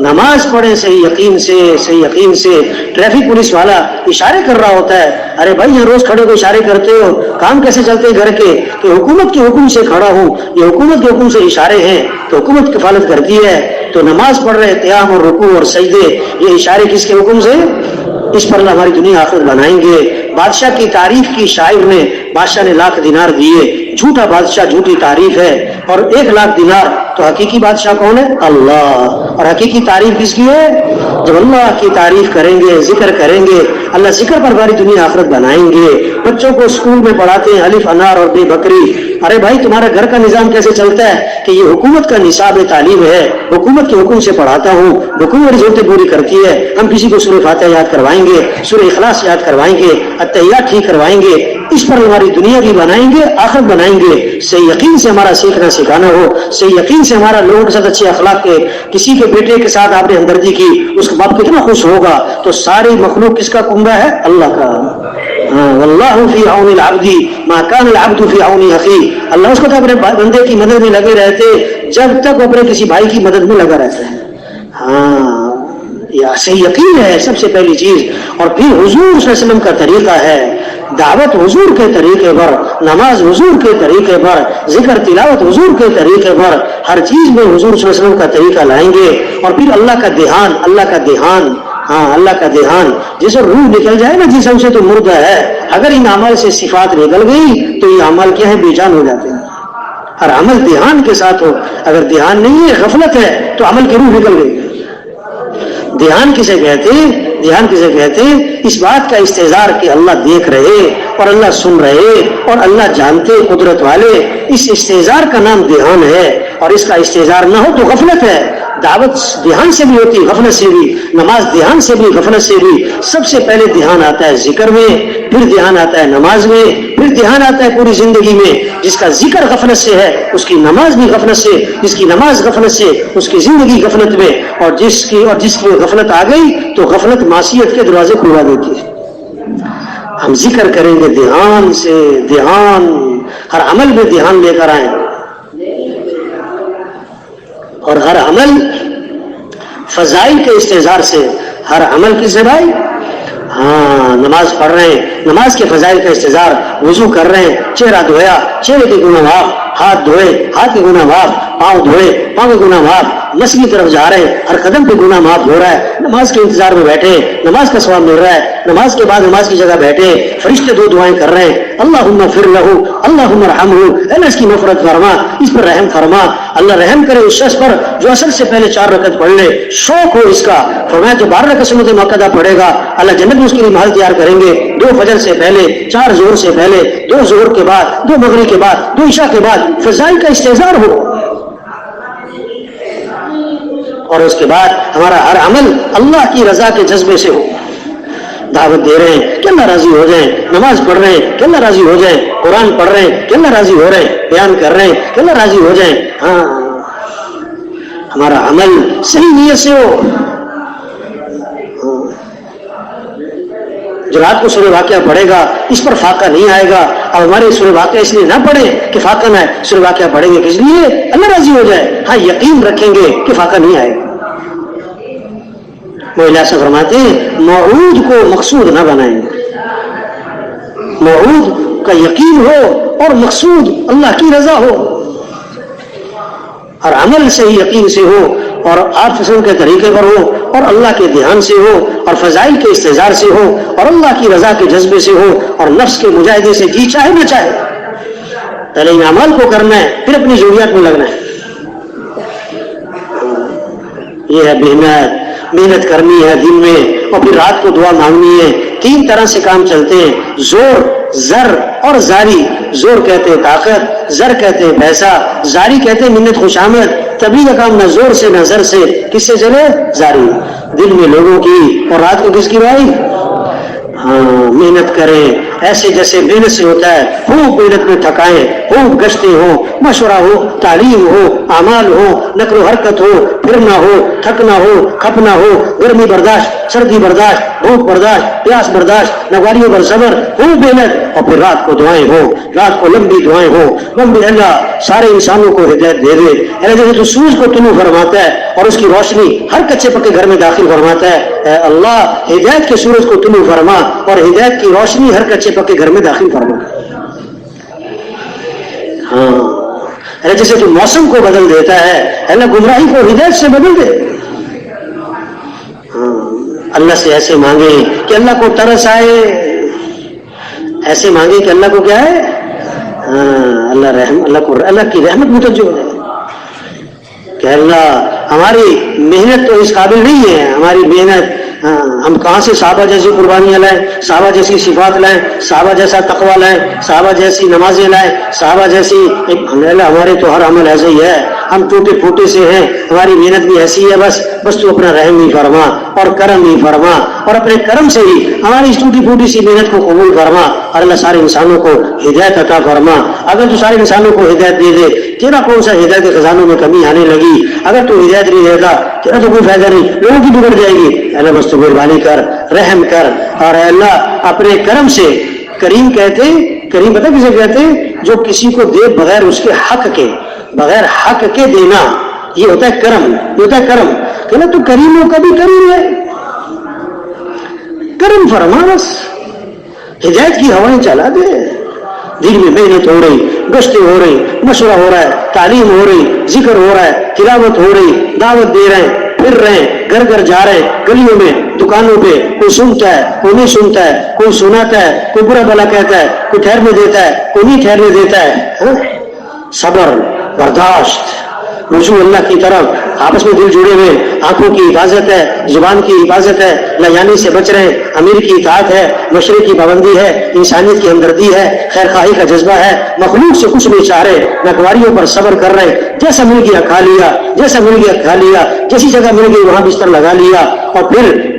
نماز پڑھیں صحیح یقین سے، صحیح یقین سے. ٹریفک پولیس والا اشارے کر رہا ہوتا ہے، ارے بھائی یہ روز کھڑے کو اشارے کرتے ہو، کام کیسے چلتے گھر کے؟ کہ حکومت کے حکم سے کھڑا ہوں، یہ حکومت کے حکم سے اشارے ہیں تو حکومت کفالت کرتی ہے. تو نماز پڑھ رہے قیام اور رکوع اور سجدے، یہ اشارے کس کے حکم سے؟ اس پر اللہ ہماری دنیا آخرت بنائیں گے. بادشاہ کی تعریف کی شاعر نے، بادشاہ نے 1,00,000 دینار دیے، جھوٹا بادشاہ، جھوٹی تعریف ہے. اور 1,00,000 دینار تو حقیقی بادشاہ کون ہے؟ اللہ. اور حقیقی تعریف کس کی ہے؟ جب اللہ کی تعریف کریں گے، ذکر کریں گے، اللہ ذکر پر ہماری دنیا آخرت بنائیں گے. بچوں کو اسکول میں پڑھاتے ہیں الف انار اور بے بکری. ارے بھائی تمہارا گھر کا نظام کیسے چلتا ہے؟ کہ یہ حکومت کا نصاب تعلیم ہے، حکومت کے حکم سے پڑھاتا ہوں، حکومت میری ضرورتیں پوری کرتی ہے. ہم کسی کو سورہ فاتحہ یاد کروائیں گے، سورہ اخلاص یاد کروائیں گے، التحیات ٹھیک کروائیں گے. اس پر ہماری دنیا بھی بنائیں گے، آخرت بنائیں گے. صحیح یقین سے ہمارا سیکھنا سکھانا ہو، صحیح یقین سے ہمارا لوگوں کے ساتھ اچھے اخلاق کے. کسی کے بیٹے کے ساتھ آپ نے ہمدردی کی، اس کا باپ کتنا خوش ہوگا. تو ساری مخلوق کس کا کنبہ ہے؟ اللہ کا. واللہ فی عون العبد ما کان العبد فی عون اخیہ. اللہ اس کو تو اپنے بندے کی مدد میں لگے رہتے جب تک وہ اپنے کسی بھائی کی مدد میں لگا رہتا ہے. ہاں یہ صحیح یقین ہے سب سے پہلی چیز. اور پھر حضور صلی اللہ علیہ وسلم کا طریقہ ہے، دعوت حضور کے طریقے پر، نماز حضور کے طریقے پر، ذکر تلاوت حضور کے طریقے پر، ہر چیز میں حضور صلی اللہ علیہ وسلم کا طریقہ لائیں گے. اور پھر اللہ کا دھیان، اللہ کا دھیان، ہاں اللہ کا دھیان. جیسے روح نکل جائے نا جسم سے تو مردہ ہے، اگر ان اعمال سے صفات نکل گئی تو یہ اعمال کیا ہے؟ بے جان ہو جاتے ہیں. ہر عمل دھیان کے ساتھ ہو، اگر دھیان نہیں ہے، غفلت ہے، تو عمل کی روح نکل گئی. دھیان کسے کہتے ہیں؟ دھیان کسے کہتے ہیں؟ اس بات کا استحضار کہ اللہ دیکھ رہے اور اللہ سن رہے اور اللہ جانتے قدرت والے، اس استحضار کا نام دھیان ہے. اور اس کا استحضار نہ ہو تو غفلت ہے. دعوت دھیان سے بھی ہوتی، غفلت سے بھی. نماز دھیان سے بھی، غفلت سے بھی. سب سے پہلے دھیان آتا ہے ذکر میں، پھر دھیان آتا ہے نماز میں، پھر دھیان آتا ہے پوری زندگی میں. جس کا ذکر غفلت سے ہے اس کی نماز بھی غفلت سے، جس کی نماز غفلت سے اس کی زندگی غفلت میں. اور جس کی غفلت آ گئی تو غفلت معصیت کے دروازے کھلوا دیتی ہے. ہم ذکر کریں گے دھیان سے، دھیان ہر عمل میں دھیان لے کر آئیں. اور ہر عمل فضائل کے استحضار سے، ہر عمل کی بھائی، ہاں نماز پڑھ رہے ہیں، نماز کے فضائل کا استحضار. وضو کر رہے ہیں، چہرہ دھویا، چہرے کے گناہ معاف، ہاتھ دھوئے، ہاتھ کے گناہ معاف، پاؤں دھوئے، پاؤں کے گناہ معاف، مسجد کی طرف جا رہے ہیں، ہر قدم پہ گناہ معاف ہو رہا ہے. نماز کے انتظار میں بیٹھے، نماز کا ثواب مل رہا ہے. نماز کے بعد نماز کی جگہ بیٹھے، فرشتے 2 دعائیں کر رہے ہیں، اللہم اغفر لہ، اللہم ارحمہ، اللہ اس کی مغفرت فرما، اس پر رحم فرما. اللہ رحم کرے اس شخص پر جو اصل سے پہلے 4 رکعت پڑھ لے، شوق ہو اس کا. فرمایا جو 12 رکعت سنت مؤکدہ پڑھے گا اللہ جنت میں اس کے لیے محل تیار کریں گے. 2 فجر سے پہلے، 4 ظہر سے پہلے، 2 ظہر کے بعد، 2 مغرب کے بعد، 2 عشاء کے بعد فضائل کا استحضار ہو. اور اس کے بعد ہمارا ہر عمل اللہ کی رضا کے جذبے سے ہو. دعوت دے رہے ہیں کہ اللہ راضی ہو جائیں، نماز پڑھ رہے ہیں کہ اللہ راضی ہو جائیں، قرآن پڑھ رہے ہیں کہ اللہ راضی ہو رہے ہیں، بیان کر رہے ہیں کہ اللہ راضی ہو جائیں. ہاں ہمارا عمل صحیح نیت سے ہو. جو رات کو سورہ واقعہ پڑھے گا اس پر فاقہ نہیں آئے گا. اب ہمارے سورہ واقعہ اس لیے نہ پڑھیں کہ فاقہ نہ آئے، سورہ واقعہ پڑھیں گے کس لیے؟ اللہ راضی ہو جائے. ہاں یقین رکھیں گے کہ فاقہ نہیں آئے گا. وہ اللہ فرماتے ہیں موعود کو مقصود نہ بنائیں. موعود کا یقین ہو اور مقصود اللہ کی رضا ہو، اور عمل صحیح یقین سے ہو، اور آپ فسن کے طریقے پر ہو، اور اللہ کے دھیان سے ہو، اور فضائل کے استحضار سے ہو، اور اللہ کی رضا کے جذبے سے ہو، اور نفس کے مجاہدے سے جی چاہے نہ چاہے. پہلے ان اعمال کو کرنا ہے، پھر اپنی ضروریات میں لگنا ہے. یہ ہے محنت کرنی ہے دن میں، اور پھر رات کو دعا مانگنی ہے. 3 طرح سے کام چلتے ہیں، زور، زر اور زاری. زور کہتے ہیں طاقت، زر کہتے ہیں پیسہ، زاری کہتے ہیں منت خوشامد. تبھی کا کام نہ زور سے نہ زر سے، کس سے چلے؟ زاری. دل میں لوگوں کی اور رات کو کس کی بھائی؟ ہاں محنت کریں ایسے جیسے محنت سے ہوتا ہے. خوب محنت میں تھکائیں، خوب گشتیں ہوں، مشورہ ہو، تعلیم ہو، اعمال ہو، نقل و حرکت ہو، پھرنا ہو، تھکنا ہو، کھپنا ہو، گرمی برداشت، سردی برداشت، بھوک برداشت، پیاس برداشت، نگواریوں پر صبر، خوب محنت. اور پھر رات کو دعائیں ہو، رات کو لمبی دعائیں ہو. لمبی اللہ سارے انسانوں کو ہدایت دے دے. جیسے تو سورج کو طلوع فرماتا ہے اور اس کی روشنی ہر کچے پکے گھر میں داخل فرماتا ہے. اے اللہ ہدایت کے سورج کو طلوع فرما اور ہدایت کی روشنی ہر کچے پکے گھر میں داخل فرما. ہاں جیسے تو موسم کو بدل دیتا ہے اللہ گمراہی کو ہدایت سے بدل دے. ہاں اللہ سے ایسے مانگے کہ اللہ کو ترس آئے, ایسے مانگے کہ اللہ کو کیا ہے, اللہ کی رحمت متوجہ ہو جائے کہ اللہ ہماری محنت تو اس قابل نہیں ہے, ہماری محنت ہم کہاں سے صحابہ جیسی قربانیاں لائیں, صحابہ جیسی صفات لائیں, صحابہ جیسا تقوی لائیں, صحابہ جیسی نمازیں لائیں, صحابہ جیسی ہمارے تو ہر عمل ایسے ہی ہے, ہم ٹوٹے پھوٹے سے ہیں, ہماری محنت بھی ایسی ہے, بس تو اپنا رحم نہیں فرما اور کرم نہیں فرما اور اپنے کرم سے ہی ہماری اس ٹوٹی پھوٹی سی محنت کو قبول فرما اور اللہ سارے انسانوں کو ہدایت عطا فرما. اگر تو سارے انسانوں کو ہدایت دے دے تیرا کون سا ہدایت کے خزانوں میں کمی آنے لگی, اگر تو ہدایت نہیں دے گا تیرا تو کوئی فائدہ نہیں, لوگوں کی بگڑ جائے گی. اللہ بس تو مہربانی کر, رحم کر, اور اللہ اپنے کرم سے, کریم کہتے, کریم پتہ کسے کہتے, جو کسی کو دے بغیر اس کے حق کے, بغیر حق کے دینا, یہ ہوتا ہے کرم, یہ ہوتا ہے کرم. کہ تو کریموں کا بھی کریم ہے, کرم فرما, بس ہدایت کی ہوائیں چلا دے. دل میں محنت ہو رہی, گشتیں ہو رہی, مشورہ ہو رہا ہے, تعلیم ہو رہی, ذکر ہو رہا ہے, تلاوت ہو رہی, دعوت دے رہے ہیں, پھر رہے ہیں, گھر گھر جا رہے ہیں, گلیوں میں, دکانوں پہ, کوئی سنتا ہے, کوئی نہیں سنتا ہے, کوئی سناتا ہے, کوئی برا بھلا کہتا ہے, کوئی ٹھہرنے دیتا ہے, کوئی نہیں ٹھہرنے دیتا ہے. صبر, برداشت, رجوع اللہ کی طرف, آپس میں دل جڑے ہوئے, آنکھوں کی حفاظت ہے, زبان کی حفاظت ہے, لجانی سے بچ رہے ہیں, امیر کی اطاعت ہے, مشرے کی پابندی ہے, انسانیت کی ہمدردی ہے, خیر خواہی کا جذبہ ہے, مخلوق سے کچھ نہیں چاہ رہے, ناگواریوں پر صبر کر رہے ہیں, جیسا مل گیا کھا لیا, جیسا مل گیا کھا لیا, جیسی جگہ مل گئی وہاں بستر لگا لیا, اور پھر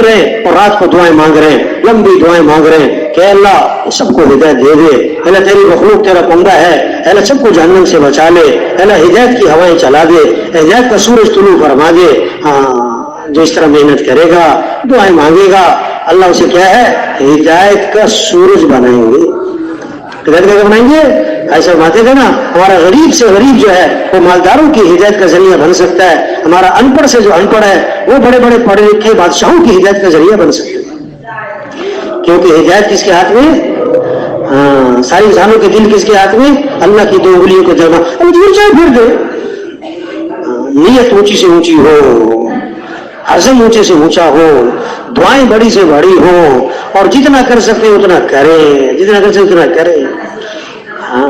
رہے اور رات کو دعائیں مانگ رہے ہیں, لمبی دعائیں مانگ رہے ہیں کہ اللہ سب کو ہدایت دے دے, اللہ تیری مخلوق تیرا بندہ ہے, اللہ سب کو جہنم سے بچا لے, اللہ ہدایت کی ہوائیں چلا دے, ہدایت کا سورج طلوع فرما دے. ہاں جو اس طرح محنت کرے گا, دعائیں مانگے گا, اللہ اسے کیا ہے, ہدایت کا سورج بنائیں گے. ہدایت کا بنائیں گے, ایسا باتیں تھے نا, ہمارا غریب سے غریب جو ہے وہ مالداروں کی ہدایت کا ذریعہ بن سکتا ہے, ہمارا ان پڑھ سے جو ان پڑھ ہے وہ بڑے بڑے پڑھے لکھے بادشاہوں کی ہدایت کا ذریعہ بن سکتا ہے, کیونکہ ہدایت کس کے ہاتھ میں, ہاں ساری انسانوں کے دل کس کے ہاتھ میں, اللہ کی دو انگلیوں کو جمع, پھر دے, نیت اونچی سے اونچی ہو, عزم اونچے سے اونچا ہو, دعائیں بڑی سے بڑی ہو, اور جتنا کر سکتے اتنا کرے, جتنا کر سکتے اتنا کرے. ہاں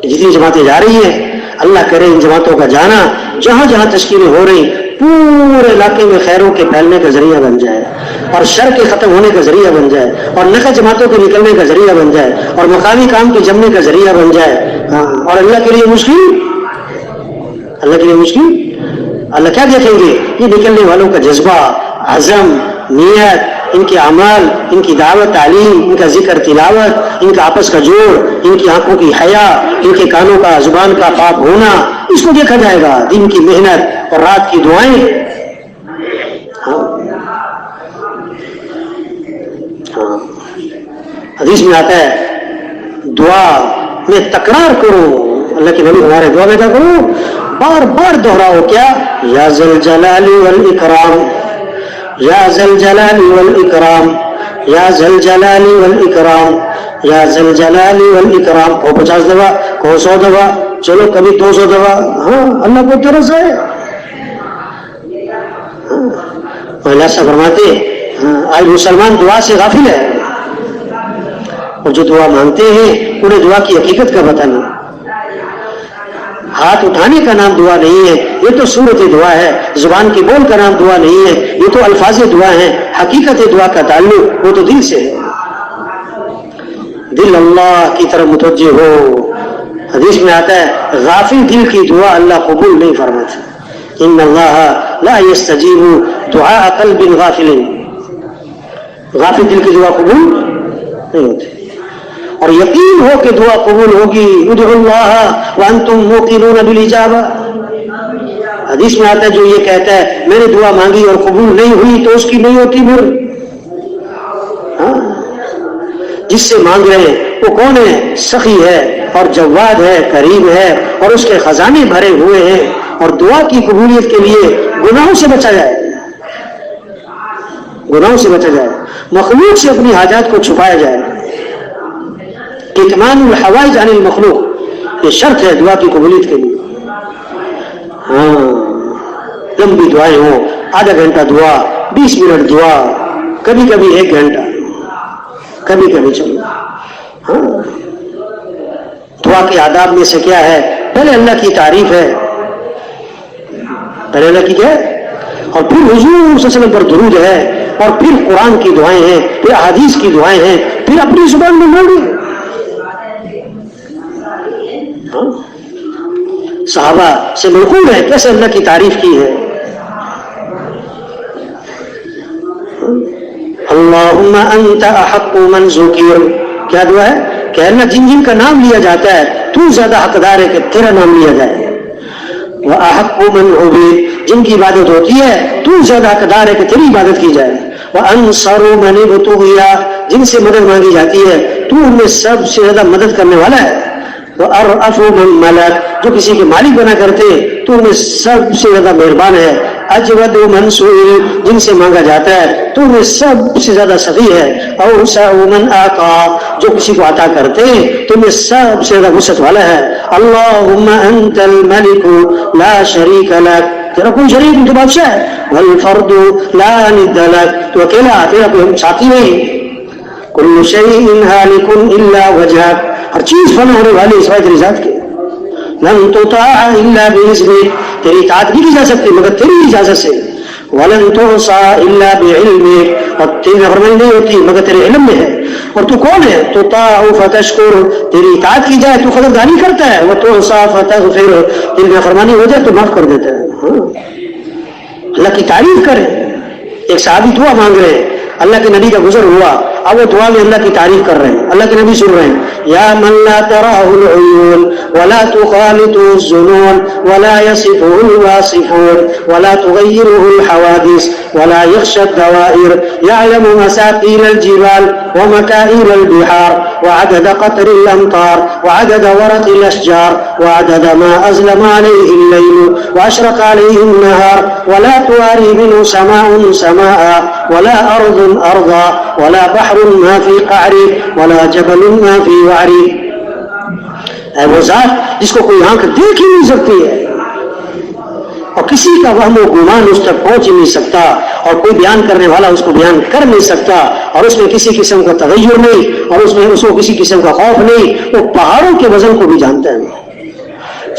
جتنی جماعتیں جا رہی ہیں اللہ کرے ان جماعتوں کا جانا جہاں جہاں تشکیلیں ہو رہی پورے علاقے میں خیروں کے پھیلنے کا ذریعہ بن جائے, اور شر کے ختم ہونے کا ذریعہ بن جائے, اور نقد جماعتوں کے نکلنے کا ذریعہ بن جائے, اور مقامی کام کے جمنے کا ذریعہ بن جائے. ہاں اور اللہ کے لیے مشکل, اللہ کے لیے مشکل, اللہ کیا دیکھیں گے, یہ نکلنے والوں کا جذبہ, عزم, نیت, ان کے اعمال, ان کی دعوت تعلیم, ان کا ذکر تلاوت, ان کا آپس کا جوڑ, ان کی آنکھوں کی حیا, ان کے کانوں کا زبان کا پاک ہونا, اس کو دیکھا جائے گا. دن کی محنت اور رات کی دعائیں. ہاں حدیث میں آتا ہے دعا میں تکرار کرو, اللہ کے نبی ہمارے دعا میں کیا کرو, بار بار دہراؤ, کیا, یا ذل جلال والاکرام, یا ذل جلال والاکرام, یا ذل جلال والاکرام, یا ذل جلال والاکرام. کو 50 دفعہ, کو 100 دفعہ, چلو کبھی 200 دفعہ. ہاں اللہ کو ترس ہے. پہلا سا فرماتے آج مسلمان دعا سے غافل ہے, اور جو دعا مانگتے ہیں انہیں دعا کی حقیقت کا پتہ نہیں. ہاتھ اٹھانے کا نام دعا نہیں ہے, یہ تو صورت دعا ہے. زبان کے بول کا نام دعا نہیں ہے, یہ تو الفاظ دعا ہیں. حقیقت دعا کا تعلق وہ تو دل سے ہے. دل اللہ کی طرف متوجہ ہو. حدیث میں آتا ہے غافل دل کی دعا اللہ قبول نہیں فرماتا. ان اللہ لا یستجیب دعاء قلب غافل, غافل دل کی دعا قبول نہیں ہوتی. اور یقین ہو کہ دعا قبول ہوگی, ادعوا اللہ وانتم موقنون بالاجابہ. حدیث میں آتا ہے جو یہ کہتا ہے میں نے دعا مانگی اور قبول نہیں ہوئی تو اس کی نہیں ہوتی. پھر جس سے مانگ رہے ہیں وہ کون ہے, سخی ہے اور جواد ہے, کریم ہے, اور اس کے خزانے بھرے ہوئے ہیں. اور دعا کی قبولیت کے لیے گناہوں سے بچا جائے، گناہوں سے بچا جائے، مخلوق سے اپنی حاجات کو چھپایا جائے. کتمان الحوائج عن المخلوق یہ شرط ہے دعا کی قبولیت کے لیے. ہاں لمبی دعائیں ہوں، آدھا گھنٹہ دعا، 20 منٹ دعا، کبھی کبھی 1 گھنٹہ، کبھی کبھی چلو. ہاں دعا کے آداب میں سے کیا ہے؟ پہلے اللہ کی تعریف ہے، پہلے اللہ کی کیا ہے، اور پھر حضور صلی اللہ علیہ وسلم پر درود ہے، اور پھر قرآن کی دعائیں ہیں، پھر احادیث کی دعائیں ہیں، پھر اپنی زبان میں بولی. صحابہ سے منقول ہے کیسے اللہ کی تعریف کی ہے. اللہم انت احق من ذکر، کیا دعا ہے کہ اللہ جن جن کا نام لیا جاتا ہے تو زیادہ حقدار ہے کہ تیرا نام لیا جائے. وَأَحَقُّ مَنْ عُبِدَ، جن کی عبادت ہوتی ہے تو زیادہ حقدار ہے کہ تیری عبادت کی جائے. وَأَنصَرُ مَنِ ابْتُغِيَ، جن سے مدد مانگی جاتی ہے تو ان میں سب سے زیادہ مدد کرنے والا ہے. وَأَرْأَفُ مَنْ مَلَكَ، جو کسی کے مالک بنا کرتے تو ان میں سب سے زیادہ مہربان ہے. اجود من سئل، جن سے مانگا جاتا ہے تو ان میں سب سے زیادہ سخی ہے. اوسع من اعطى، جو کسی کو عطا کرتے تو ان میں سب سے زیادہ وسعت والا ہے. اللہم انت الملک لا شریک لک، تیرا کوئی شریک نہیں، تو بادشاہ ہے. والفرد لا ند لک، تو اکیلا، تیرا کوئی ساتھی نہیں. کل شیء ہالک الا وجہک، ہر چیز فنا ہونے والی سوائے تیری ذات کے. لن تطاع الا باذنک، تیری اطاعت نہیں کی جا سکتی مگر تیری اجازت سے. ولن تعصى الا بعلمک، اور تیری نافرمانی نہیں ہوتی مگر تیرے علم میں ہے. اور تو کون ہے؟ تطاع فتشکر، تیری اطاعت کی جائے تو قدردانی کرتا ہے. وتعصى فتغفر، تیری نافرمانی ہو جائے تو معاف کر دیتا ہے. اللہ کی تعریف کریں. ایک صحابی دعا مانگ رہے ہیں، اللہ کے نبی کا گزر ہوا، اب وہ دعا میں اللہ کی تعریف کر رہے ہیں، اللہ کے نبی سن رہے ہیں. یا من لا تراہ العیون ولا تخالطه الظنون ولا يصفه الواصفون ولا تغيره الحوادث ولا يخشى الدوائر، يعلم مساقيل الجبال ومكائل البحار وعدد قطر الأمطار وعدد ورق الأشجار وعدد ما أظلم عليه الليل وأشرق عليه النهار ولا تواري منه سماء سماء ولا أرض أرضا ولا بحر ما في قعره ولا جبل ما في وعره. اے وہ ذات جس کو کوئی آنکھ دیکھ ہی نہیں سکتی ہے اور کسی کا وہم و گمان اس تک پہنچ ہی نہیں سکتا اور کوئی بیان کرنے والا اس کو بیان کر نہیں سکتا اور اس میں کسی قسم کا تغیر نہیں اور اس کو کسی قسم کا خوف نہیں. وہ پہاڑوں کے وزن کو بھی جانتا ہے،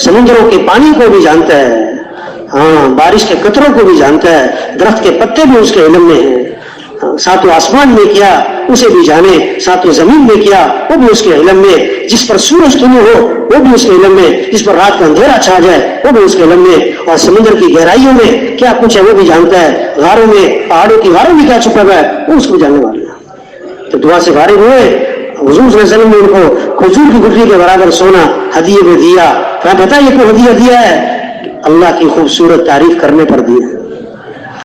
سمندروں کے پانی کو بھی جانتا ہے، ہاں بارش کے قطروں کو بھی جانتا ہے، درخت کے پتے بھی اس کے علم میں ہیں. ساتوں آسمان میں کیا اسے بھی جانے، ساتوں زمین میں کیا وہ بھی اس کے علم میں، جس پر سورج طلوع ہو وہ بھی اس کے علم میں، جس پر رات کا اندھیرا چھا جائے وہ بھی اس کے علم میں، اور سمندر کی گہرائیوں میں کیا کچھ ہے وہ بھی جانتا ہے، غاروں میں پہاڑوں کی غاروں میں کیا چھپا ہوا ہے وہ اس کو جاننے والا ہے. تو دعا سے فارغ ہوئے، حضور صلی اللہ علیہ وسلم نے ان کو کھجور کی گٹھلی کے برابر سونا ہدیے میں دیا. پتا یہ کوئی ہدیہ دیا ہے؟ اللہ کی خوبصورت تعریف کرنے پر دیا.